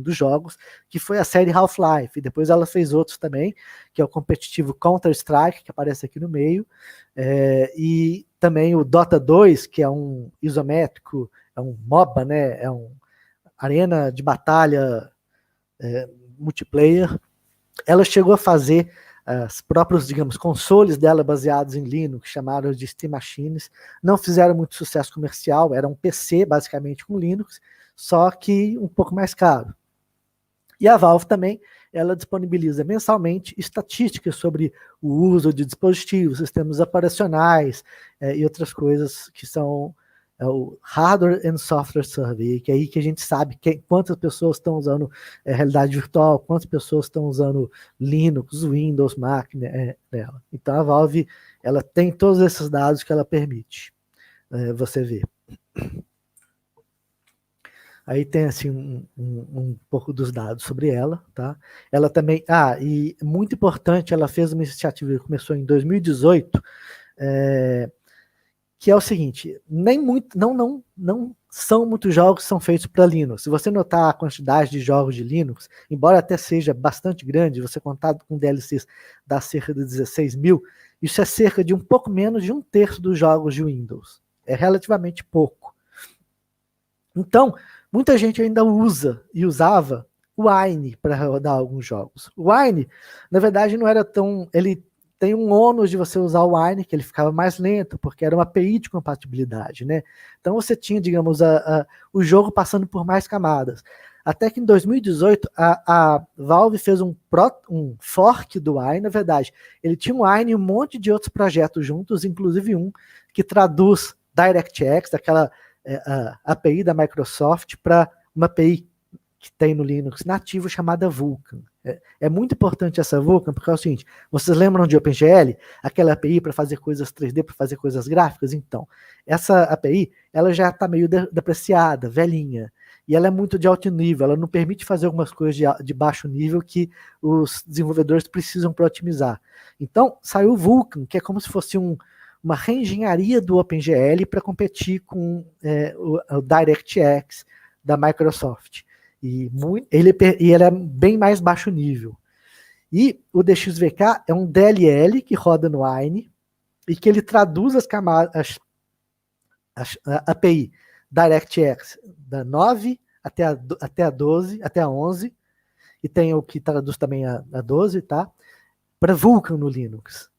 dos jogos, que foi a série Half-Life. Depois ela fez outros também, que é o competitivo Counter-Strike, que aparece aqui no meio, e também o Dota 2, que é um isométrico, é um MOBA, né? É um arena de batalha multiplayer. Ela chegou a fazer os próprios, digamos, consoles dela baseados em Linux, chamaram de Steam Machines. Não fizeram muito sucesso comercial, era um PC basicamente com Linux, só que um pouco mais caro. E a Valve também, ela disponibiliza mensalmente estatísticas sobre o uso de dispositivos, sistemas operacionais e outras coisas que são o Hardware and Software Survey, que é aí que a gente sabe quantas pessoas estão usando realidade virtual, quantas pessoas estão usando Linux, Windows, Mac nela. Então a Valve, ela tem todos esses dados que ela permite você ver. Aí tem assim um pouco dos dados sobre ela, tá? Ela também, e muito importante, ela fez uma iniciativa que começou em 2018, que é o seguinte, não são muitos jogos que são feitos para Linux. Se você notar a quantidade de jogos de Linux, embora até seja bastante grande, você contar com DLCs dá cerca de 16 mil, isso é cerca de um pouco menos de 1/3 dos jogos de Windows. É relativamente pouco. Então, muita gente ainda usa e usava o Wine para rodar alguns jogos. O Wine, na verdade, não era tão... Ele tem um ônus de você usar o Wine, que ele ficava mais lento, porque era uma API de compatibilidade, né? Então você tinha, digamos, o jogo passando por mais camadas. Até que em 2018, a Valve fez um fork do Wine, na verdade. Ele tinha um Wine e um monte de outros projetos juntos, inclusive um que traduz DirectX, daquela API da Microsoft, para uma API que tem no Linux nativo chamada Vulkan. É muito importante essa Vulkan, porque é o seguinte, vocês lembram de OpenGL? Aquela API para fazer coisas 3D, para fazer coisas gráficas? Então, essa API, ela já está meio depreciada, velhinha, e ela é muito de alto nível, ela não permite fazer algumas coisas de baixo nível que os desenvolvedores precisam para otimizar. Então, saiu o Vulkan, que é como se fosse uma reengenharia do OpenGL para competir com o DirectX da Microsoft. E ele é bem mais baixo nível. E o DXVK é um DLL que roda no Wine e que ele traduz as camadas, a API DirectX da 9 até a 12, até a 11, e tem o que traduz também a 12, tá? Para Vulkan no Linux.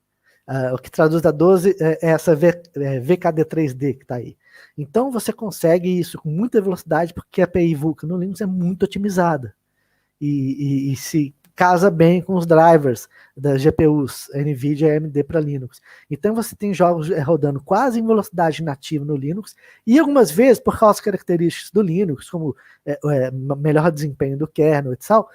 O que traduz da 12 é essa VKD3D que está aí. Então você consegue isso com muita velocidade, porque a API Vulkan no Linux é muito otimizada. E se casa bem com os drivers das GPUs NVIDIA e AMD para Linux. Então você tem jogos rodando quase em velocidade nativa no Linux, e algumas vezes, por causa das características do Linux, como melhor desempenho do kernel e tal,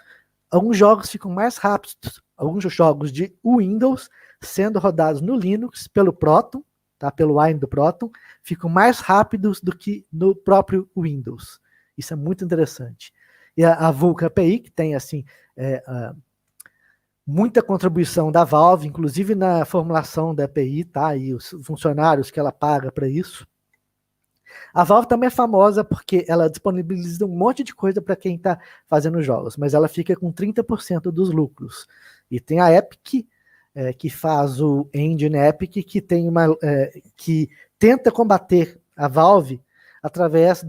alguns jogos ficam mais rápidos, alguns jogos de Windows sendo rodados no Linux pelo Proton, tá? Pelo Wine do Proton, ficam mais rápidos do que no próprio Windows. Isso é muito interessante. E a Vulkan API, que tem assim muita contribuição da Valve, inclusive na formulação da API, tá? E os funcionários que ela paga para isso. A Valve também é famosa porque ela disponibiliza um monte de coisa para quem está fazendo jogos, mas ela fica com 30% dos lucros. E tem a Epic, que faz o Engine Epic, que tenta combater a Valve através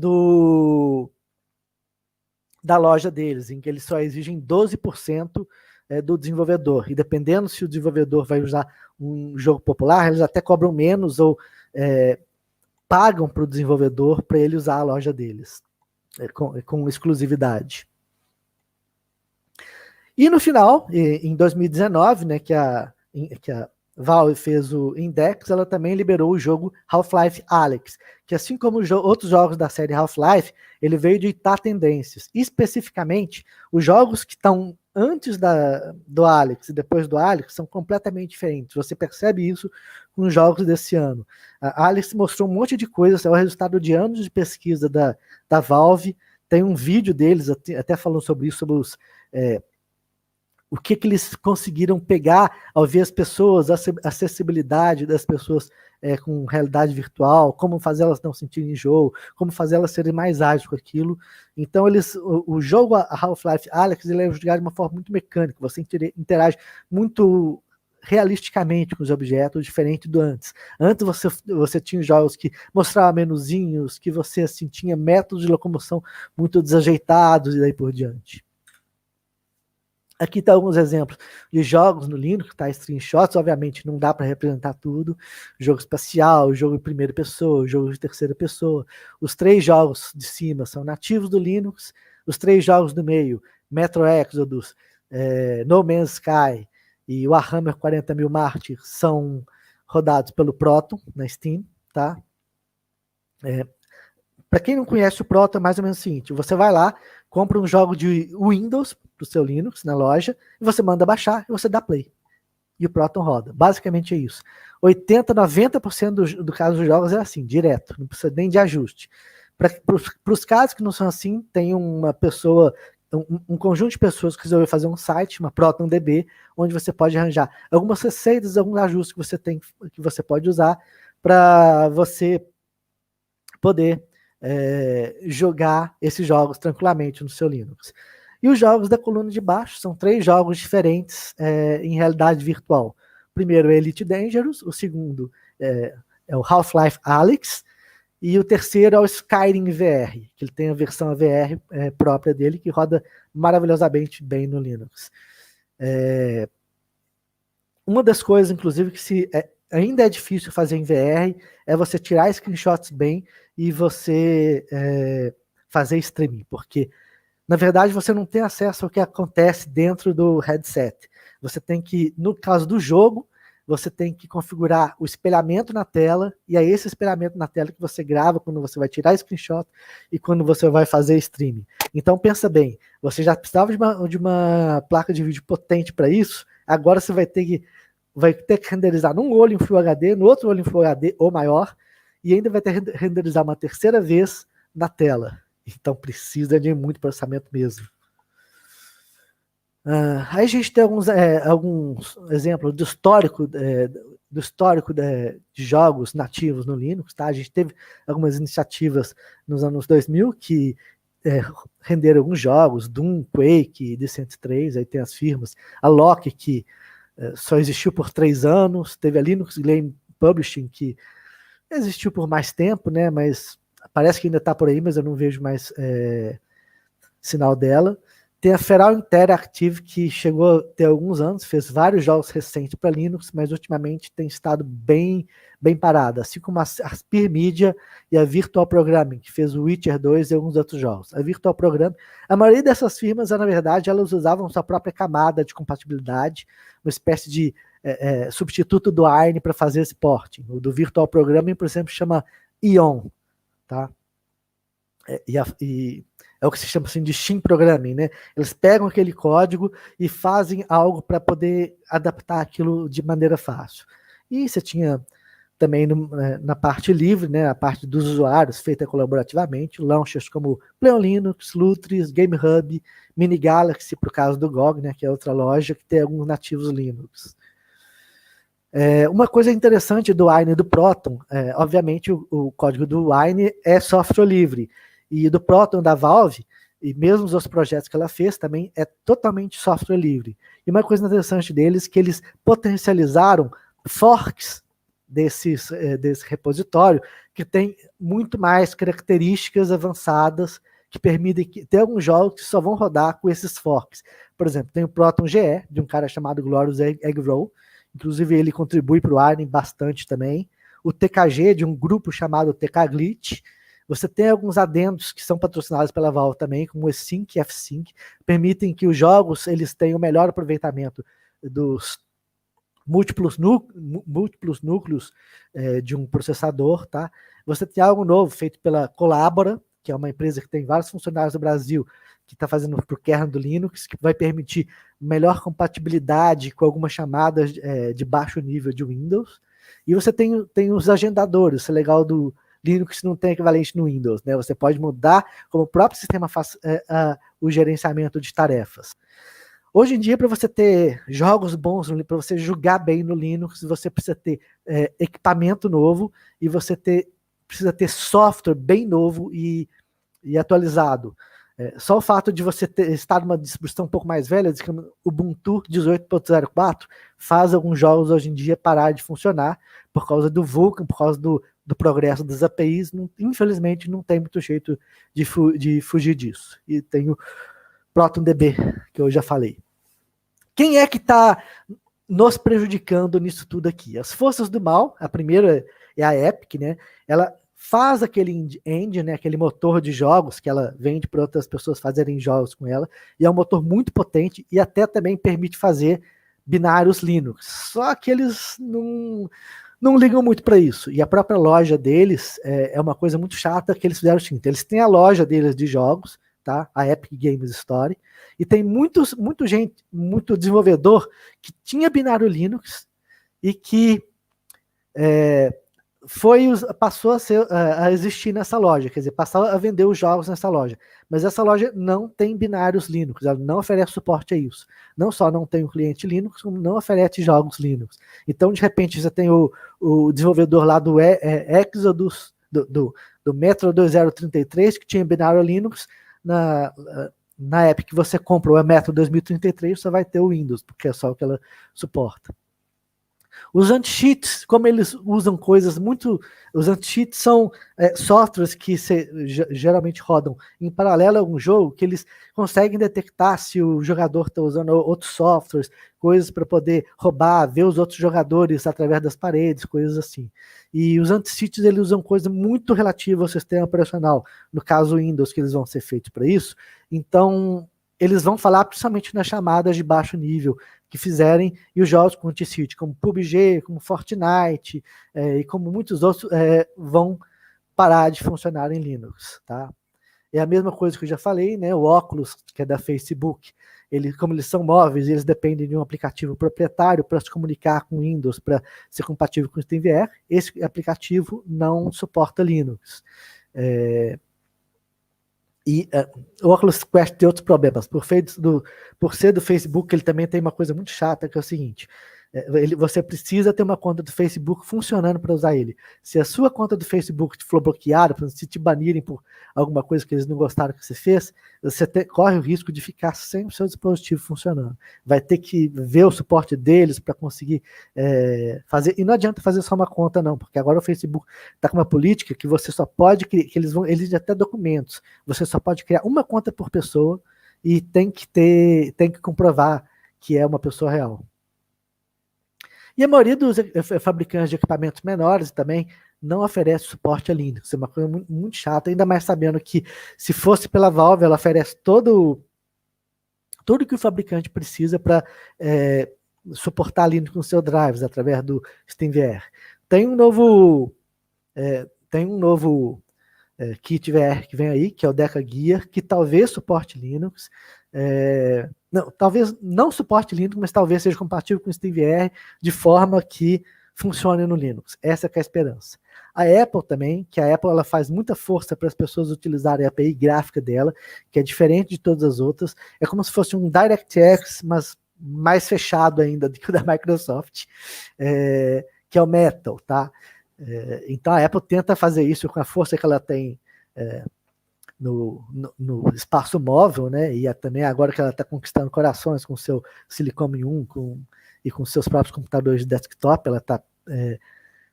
da loja deles, em que eles só exigem 12% do desenvolvedor. E dependendo se o desenvolvedor vai usar um jogo popular, eles até cobram menos ou pagam para o desenvolvedor para ele usar a loja deles, com exclusividade. E no final, em 2019, né, que a Valve fez o Index, ela também liberou o jogo Half-Life Alyx, que assim como outros jogos da série Half-Life, ele veio ditar tendências. Especificamente, os jogos que estão antes do Alyx e depois do Alyx são completamente diferentes. Você percebe isso com os jogos desse ano. A Alyx mostrou um monte de coisas, é o resultado de anos de pesquisa da Valve. Tem um vídeo deles, até falando sobre isso, sobre o que eles conseguiram pegar ao ver as pessoas, a acessibilidade das pessoas com realidade virtual, como fazer elas não sentirem enjoo, como fazer elas serem mais ágeis com aquilo. Então, o jogo Half-Life Alyx, ele é jogado de uma forma muito mecânica, você interage muito realisticamente com os objetos, diferente do antes. Antes você tinha jogos que mostravam menuzinhos, que você assim, tinha métodos de locomoção muito desajeitados e daí por diante. Aqui estão alguns exemplos de jogos no Linux, tá? Screenshots, obviamente não dá para representar tudo. Jogo espacial, jogo em primeira pessoa, jogo de terceira pessoa. Os 3 jogos de cima são nativos do Linux. Os 3 jogos do meio, Metro Exodus, No Man's Sky e Warhammer 40.000 Mártires, são rodados pelo Proton na Steam, tá? Para quem não conhece o Proton, é mais ou menos o seguinte: você vai lá, compra um jogo de Windows para o seu Linux na loja, e você manda baixar e você dá play. E o Proton roda. Basicamente é isso. 80%, 90% do caso dos jogos é assim, direto, não precisa nem de ajuste. Para os casos que não são assim, tem uma pessoa, um conjunto de pessoas que resolveu fazer um site, uma ProtonDB, onde você pode arranjar algumas receitas, alguns ajustes que você pode usar para você poder jogar esses jogos tranquilamente no seu Linux. E os jogos da coluna de baixo são 3 jogos diferentes em realidade virtual. O primeiro é Elite Dangerous, o segundo é o Half-Life Alyx, e o terceiro é o Skyrim VR, que ele tem a versão VR própria dele, que roda maravilhosamente bem no Linux. Uma das coisas, inclusive, que ainda é difícil fazer em VR é você tirar screenshots bem e você fazer streaming, porque na verdade você não tem acesso ao que acontece dentro do headset. Você tem que, no caso do jogo, você tem que configurar o espelhamento na tela, e é esse espelhamento na tela que você grava quando você vai tirar screenshot e quando você vai fazer streaming. Então pensa bem, você já precisava de uma placa de vídeo potente para isso, agora você vai ter que renderizar num olho em Full HD, no outro olho em Full HD ou maior, e ainda vai ter que renderizar uma terceira vez na tela. Então precisa de muito processamento mesmo. Aí a gente tem alguns exemplos do histórico de jogos nativos no Linux, tá? A gente teve algumas iniciativas nos anos 2000 que renderam alguns jogos, Doom, Quake, Descent 3, aí tem as firmas, a Loki, que só existiu por 3 anos, teve a Linux Game Publishing, que existiu por mais tempo, né? Mas parece que ainda está por aí, mas eu não vejo mais sinal dela. Tem a Feral Interactive, que chegou a ter alguns anos, fez vários jogos recentes para Linux, mas ultimamente tem estado bem parada, assim como a Spear Media e a Virtual Programming, que fez o Witcher 2 e alguns outros jogos. A Virtual Programming, a maioria dessas firmas, na verdade, elas usavam sua própria camada de compatibilidade, uma espécie de substituto do ARN para fazer esse porting. O do Virtual Programming, por exemplo, chama Ion, tá? É o que se chama assim de Steam Programming, né? Eles pegam aquele código e fazem algo para poder adaptar aquilo de maneira fácil. E você tinha também na parte livre, né, a parte dos usuários, feita colaborativamente, launchers como Pleon Linux, Lutris, GameHub, Mini Galaxy, por caso do GOG, né, que é outra loja que tem alguns nativos Linux. Uma coisa interessante do Wine e do Proton, obviamente o código do Wine é software livre, e do Proton da Valve, e mesmo os outros projetos que ela fez, também é totalmente software livre. E uma coisa interessante deles é que eles potencializaram forks desse repositório, que tem muito mais características avançadas, que permitem que tem alguns jogos que só vão rodar com esses forks. Por exemplo, tem o Proton GE, de um cara chamado Glorious Eggroll, inclusive ele contribui para o Arden bastante também. O TKG, de um grupo chamado TK Glitch. Você tem alguns adendos que são patrocinados pela Valve também, como o Sync e F-Sync, permitem que os jogos eles tenham o melhor aproveitamento dos múltiplos núcleos de um processador, tá? Você tem algo novo feito pela Collabora, que é uma empresa que tem vários funcionários no Brasil, que está fazendo para o kernel do Linux, que vai permitir melhor compatibilidade com algumas chamadas de baixo nível de Windows. E você tem os agendadores, isso é legal do Linux, não tem equivalente no Windows, né? Você pode mudar como o próprio sistema faz o gerenciamento de tarefas. Hoje em dia, para você ter jogos bons, para você jogar bem no Linux, você precisa ter equipamento novo e você precisa ter software bem novo e atualizado. Só o fato de você estar numa distribuição um pouco mais velha, o Ubuntu 18.04, faz alguns jogos hoje em dia parar de funcionar por causa do Vulkan, por causa do progresso das APIs. Infelizmente, não tem muito jeito de fugir disso. E tem o ProtonDB, que eu já falei. Quem é que está nos prejudicando nisso tudo aqui? As forças do mal. A primeira é a Epic, né? Ela faz aquele engine, né, aquele motor de jogos que ela vende para outras pessoas fazerem jogos com ela, e é um motor muito potente e até também permite fazer binários Linux. Só que eles não ligam muito para isso. E a própria loja deles é uma coisa muito chata que eles fizeram o seguinte: eles têm a loja deles de jogos, tá? A Epic Games Store, e tem muito desenvolvedor que tinha binário Linux e que passou a existir nessa loja, quer dizer, passou a vender os jogos nessa loja. Mas essa loja não tem binários Linux, ela não oferece suporte a isso. Não só não tem o cliente Linux, como não oferece jogos Linux. Então, de repente, você tem o desenvolvedor lá do Exodus, do Metro 2033, que tinha binário Linux. Na Epic que você compra o Metro 2033, você vai ter o Windows, porque é só o que ela suporta. Os anti-cheats, como eles usam coisas muito... Os anti-cheats são softwares que geralmente rodam em paralelo a um jogo, que eles conseguem detectar se o jogador está usando outros softwares, coisas para poder roubar, ver os outros jogadores através das paredes, coisas assim. E os anti-cheats, eles usam coisas muito relativas ao sistema operacional. No caso Windows, que eles vão ser feitos para isso. Então, eles vão falar principalmente nas chamadas de baixo nível que fizerem, e os jogos com anti-cheat, como PUBG, como Fortnite, e como muitos outros, vão parar de funcionar em Linux, tá? É a mesma coisa que eu já falei, né? O Oculus, que é da Facebook, como eles são móveis, eles dependem de um aplicativo proprietário para se comunicar com Windows, para ser compatível com o SteamVR. Esse aplicativo não suporta Linux. O Oculus Quest tem outros problemas. Por ser do Facebook, ele também tem uma coisa muito chata, que é o seguinte: você precisa ter uma conta do Facebook funcionando para usar ele. Se a sua conta do Facebook for bloqueada, se te banirem por alguma coisa que eles não gostaram que você fez, você corre o risco de ficar sem o seu dispositivo funcionando. Vai ter que ver o suporte deles para conseguir fazer. E não adianta fazer só uma conta, não, porque agora o Facebook está com uma política que você só pode criar, que eles até documentos, você só pode criar uma conta por pessoa e tem que comprovar que é uma pessoa real. E a maioria dos fabricantes de equipamentos menores também não oferece suporte a Linux. É uma coisa muito, muito chata, ainda mais sabendo que, se fosse pela Valve, ela oferece tudo que o fabricante precisa para suportar Linux com seus drives através do SteamVR. Tem um novo kit VR que vem aí, que é o Deca Gear, que talvez suporte Linux. Talvez não suporte Linux, mas talvez seja compatível com o SteamVR de forma que funcione no Linux. Essa que é a esperança. A Apple também, que a Apple ela faz muita força para as pessoas utilizarem a API gráfica dela, que é diferente de todas as outras. É como se fosse um DirectX, mas mais fechado ainda do que o da Microsoft, que é o Metal, tá? Então a Apple tenta fazer isso com a força que ela tem no espaço móvel, né? E também agora que ela está conquistando corações com o seu Silicon M1 e com seus próprios computadores de desktop, ela está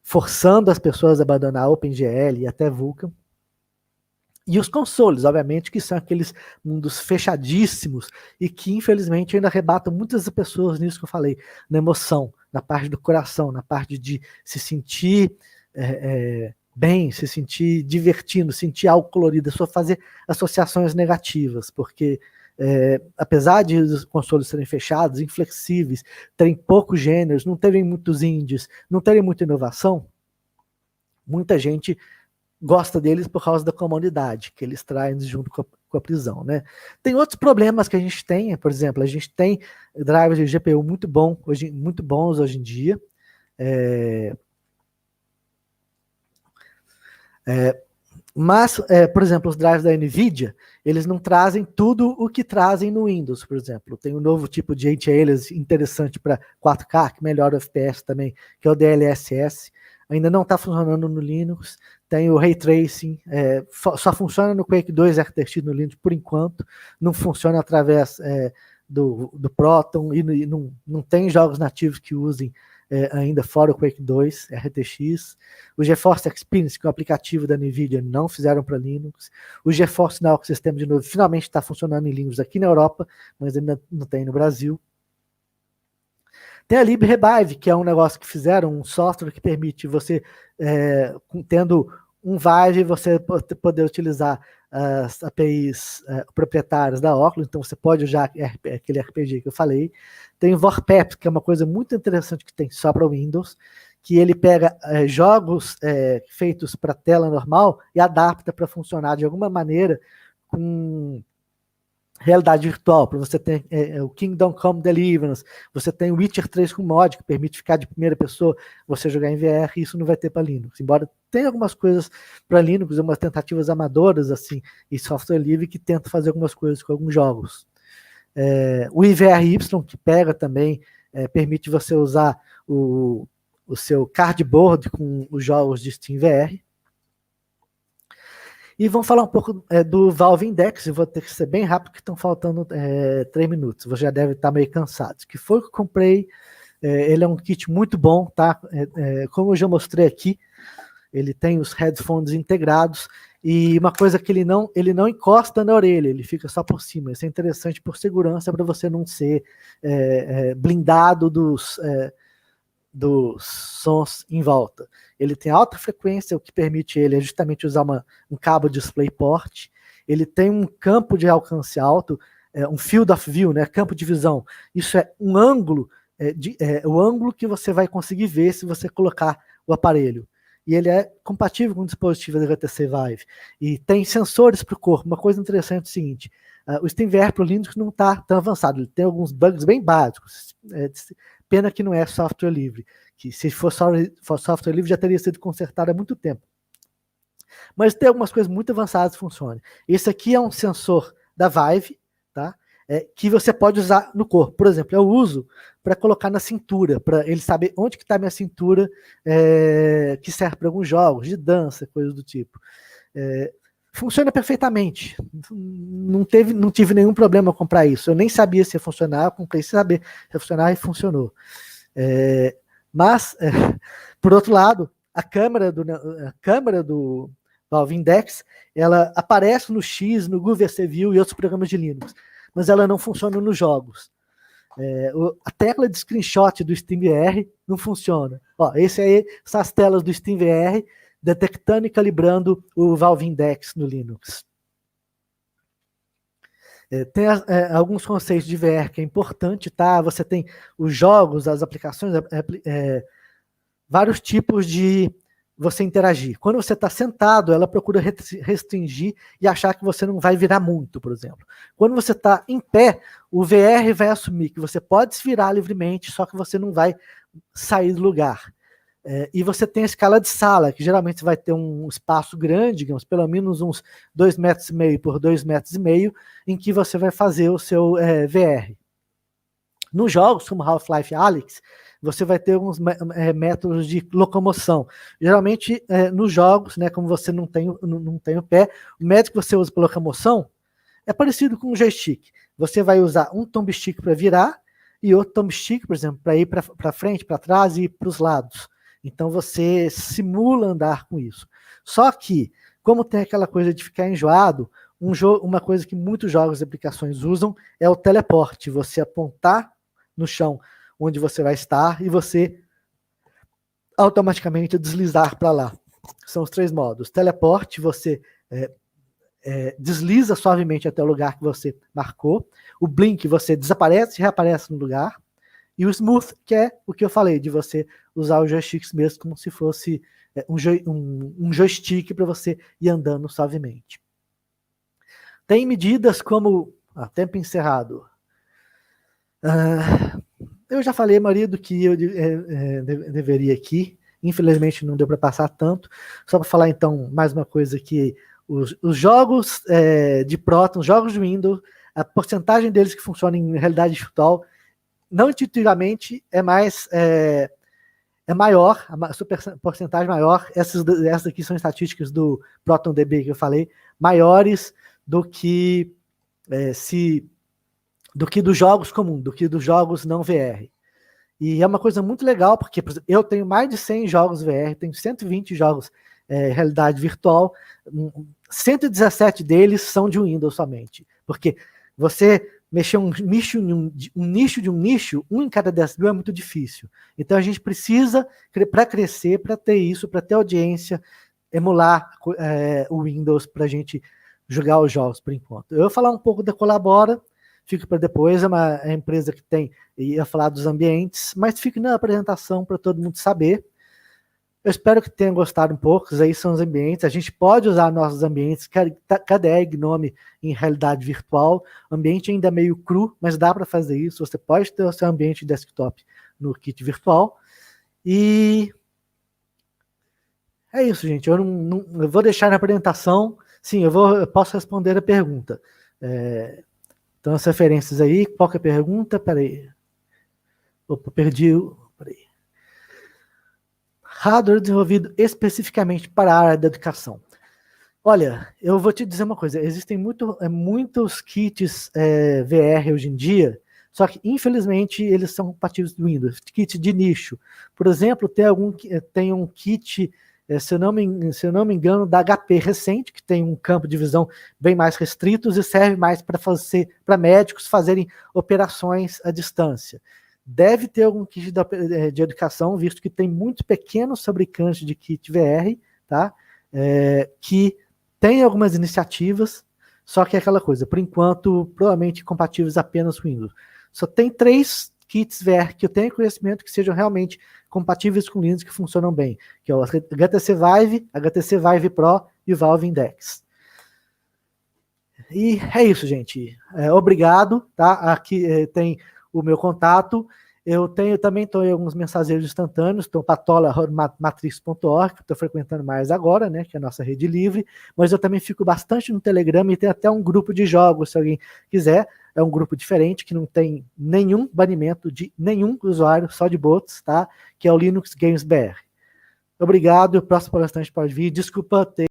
forçando as pessoas a abandonar OpenGL e até Vulkan. E os consoles, obviamente, que são aqueles mundos fechadíssimos e que, infelizmente, ainda arrebatam muitas pessoas nisso que eu falei, na emoção, na parte do coração, na parte de se sentir bem, se sentir divertindo, sentir algo colorido, só fazer associações negativas, porque apesar de os consoles serem fechados, inflexíveis, terem poucos gêneros, não terem muitos indies, não terem muita inovação, muita gente gosta deles por causa da comodidade que eles trazem junto com a prisão, né? Tem outros problemas que a gente tem, por exemplo, a gente tem drivers de GPU muito bons hoje em dia, mas, por exemplo, os drives da NVIDIA, eles não trazem tudo o que trazem no Windows, por exemplo. Tem um novo tipo de anti-alias interessante para 4K, que melhora o FPS também, que é o DLSS. Ainda não está funcionando no Linux. Tem o Ray Tracing, só funciona no Quake 2 RTX no Linux por enquanto. Não funciona através do Proton e não tem jogos nativos que usem ainda fora o Quake 2, RTX. O GeForce Experience, que é o aplicativo da NVIDIA, não fizeram para Linux. O GeForce Now, que o sistema de novo finalmente está funcionando em Linux aqui na Europa, mas ainda não tem no Brasil. Tem a LibRevive, que é um negócio que fizeram, um software que permite você, tendo um Vive, você poder utilizar as APIs proprietárias da Oculus, então você pode usar aquele RPG que eu falei. Tem o Vorpep, que é uma coisa muito interessante que tem só para Windows, que ele pega jogos feitos para tela normal e adapta para funcionar de alguma maneira com realidade virtual, para você ter o Kingdom Come Deliverance, você tem o Witcher 3 com mod, que permite ficar de primeira pessoa, você jogar em VR, e isso não vai ter para Linux, embora tenha algumas coisas para Linux, umas tentativas amadoras, assim, e software livre que tenta fazer algumas coisas com alguns jogos. O IVRY, que pega também, permite você usar o seu cardboard com os jogos de SteamVR. E vamos falar um pouco do Valve Index, eu vou ter que ser bem rápido, porque estão faltando 3 minutos, você já deve estar meio cansado. Que foi que eu comprei, ele é um kit muito bom, tá? Como eu já mostrei aqui, ele tem os headphones integrados, e uma coisa que ele não encosta na orelha, ele fica só por cima. Isso é interessante por segurança, para você não ser blindado dos sons em volta. Ele tem alta frequência, o que permite ele justamente usar um cabo DisplayPort. Ele tem um campo de alcance alto. um field of view, né, campo de visão. Isso é um ângulo, o ângulo que você vai conseguir ver se você colocar o aparelho. E ele é compatível com o dispositivo da HTC Vive. E tem sensores para o corpo. Uma coisa interessante é o seguinte, o SteamVR para o Linux não está tão avançado, ele tem alguns bugs bem básicos. Pena que não é software livre, que se for software livre já teria sido consertado há muito tempo. Mas tem algumas coisas muito avançadas que funcionam. Esse aqui é um sensor da Vive, tá? Que você pode usar no corpo. Por exemplo, eu uso para colocar na cintura, para ele saber onde que está minha cintura, que serve para alguns jogos de dança, coisas do tipo. Funciona perfeitamente. Não tive nenhum problema ao comprar isso. Eu nem sabia se ia funcionar, eu comprei sem saber se ia funcionar e funcionou. Mas, por outro lado, a câmera do Valve Index, ela aparece no X, no GUVC View e outros programas de Linux, mas ela não funciona nos jogos. A tecla de screenshot do SteamVR não funciona. Ó, esse aí são as telas do SteamVR detectando e calibrando o Valve Index no Linux. Tem alguns conceitos de VR que é importante, tá? Você tem os jogos, as aplicações, vários tipos de você interagir. Quando você está sentado, ela procura restringir e achar que você não vai virar muito, por exemplo. Quando você está em pé, o VR vai assumir que você pode se virar livremente, só que você não vai sair do lugar. E você tem a escala de sala, que geralmente você vai ter um espaço grande, digamos, pelo menos uns 2,5 metros por 2,5 metros, em que você vai fazer o seu VR. Nos jogos, como Half-Life Alyx, você vai ter alguns métodos de locomoção. Geralmente, nos jogos, né, como você não tem o pé, o método que você usa para locomoção é parecido com um joystick. Você vai usar um thumbstick para virar e outro thumbstick, por exemplo, para ir para frente, para trás e para os lados. Então você simula andar com isso. Só que, como tem aquela coisa de ficar enjoado, uma coisa que muitos jogos e aplicações usam é o teleporte. Você apontar no chão onde você vai estar e você automaticamente deslizar para lá. São os 3 modos. Teleporte, você desliza suavemente até o lugar que você marcou. O blink, você desaparece e reaparece no lugar. E o smooth, que é o que eu falei, de você usar os joysticks mesmo como se fosse um joystick para você ir andando suavemente. Tem medidas como tempo encerrado. Eu já falei a maioria do que eu deveria aqui. Infelizmente não deu para passar tanto. Só para falar então mais uma coisa que os jogos de Proton, os jogos de Windows, a porcentagem deles que funcionam em realidade virtual, não intuitivamente é maior, a sua porcentagem maior. Essas aqui são estatísticas do ProtonDB que eu falei, maiores do que dos jogos comuns, do que dos jogos não VR. E é uma coisa muito legal, porque por exemplo, eu tenho mais de 100 jogos VR, tenho 120 jogos realidade virtual, 117 deles são de Windows somente. Porque você mexer um nicho de um nicho, um em cada 10 mil é muito difícil. Então a gente precisa, para crescer, para ter isso, para ter audiência, emular o Windows para a gente jogar os jogos por enquanto. Eu vou falar um pouco da Colabora, fica para depois, é uma empresa que ia falar dos ambientes, mas fica na apresentação para todo mundo saber. Eu espero que tenham gostado um pouco, aí são os ambientes, a gente pode usar nossos ambientes, KDE Gnome em realidade virtual, o ambiente ainda é meio cru, mas dá para fazer isso, você pode ter o seu ambiente desktop no kit virtual, e é isso, gente, eu vou deixar na apresentação, sim, eu posso responder a pergunta. Então as referências aí, qual que é a pergunta? Peraí, opa, perdi, peraí. Hardware desenvolvido especificamente para a área da educação. Olha, eu vou te dizer uma coisa, existem muitos kits VR hoje em dia, só que infelizmente eles são compatíveis com Windows, kit de nicho. Por exemplo, tem um kit, se eu não me engano, da HP recente, que tem um campo de visão bem mais restritos e serve mais para médicos fazerem operações à distância. Deve ter algum kit de educação, visto que tem muito pequenos fabricantes de kit VR, tá? Que tem algumas iniciativas, Só que é aquela coisa, por enquanto, provavelmente compatíveis apenas com Windows. Só tem 3 kits VR que eu tenho conhecimento que sejam realmente compatíveis com Linux, que funcionam bem, que é o HTC Vive, HTC Vive Pro e o Valve Index. E é isso, gente. Obrigado, tá? Aqui tem o meu contato. Eu também estou em alguns mensageiros instantâneos, estou patola.matrix.org, que estou frequentando mais agora, né, que é a nossa rede livre, mas eu também fico bastante no Telegram e tem até um grupo de jogos, se alguém quiser. É um grupo diferente, que não tem nenhum banimento de nenhum usuário, só de bots, tá? Que é o Linux Games BR. Obrigado, e o próximo palestrante pode vir. Desculpa ter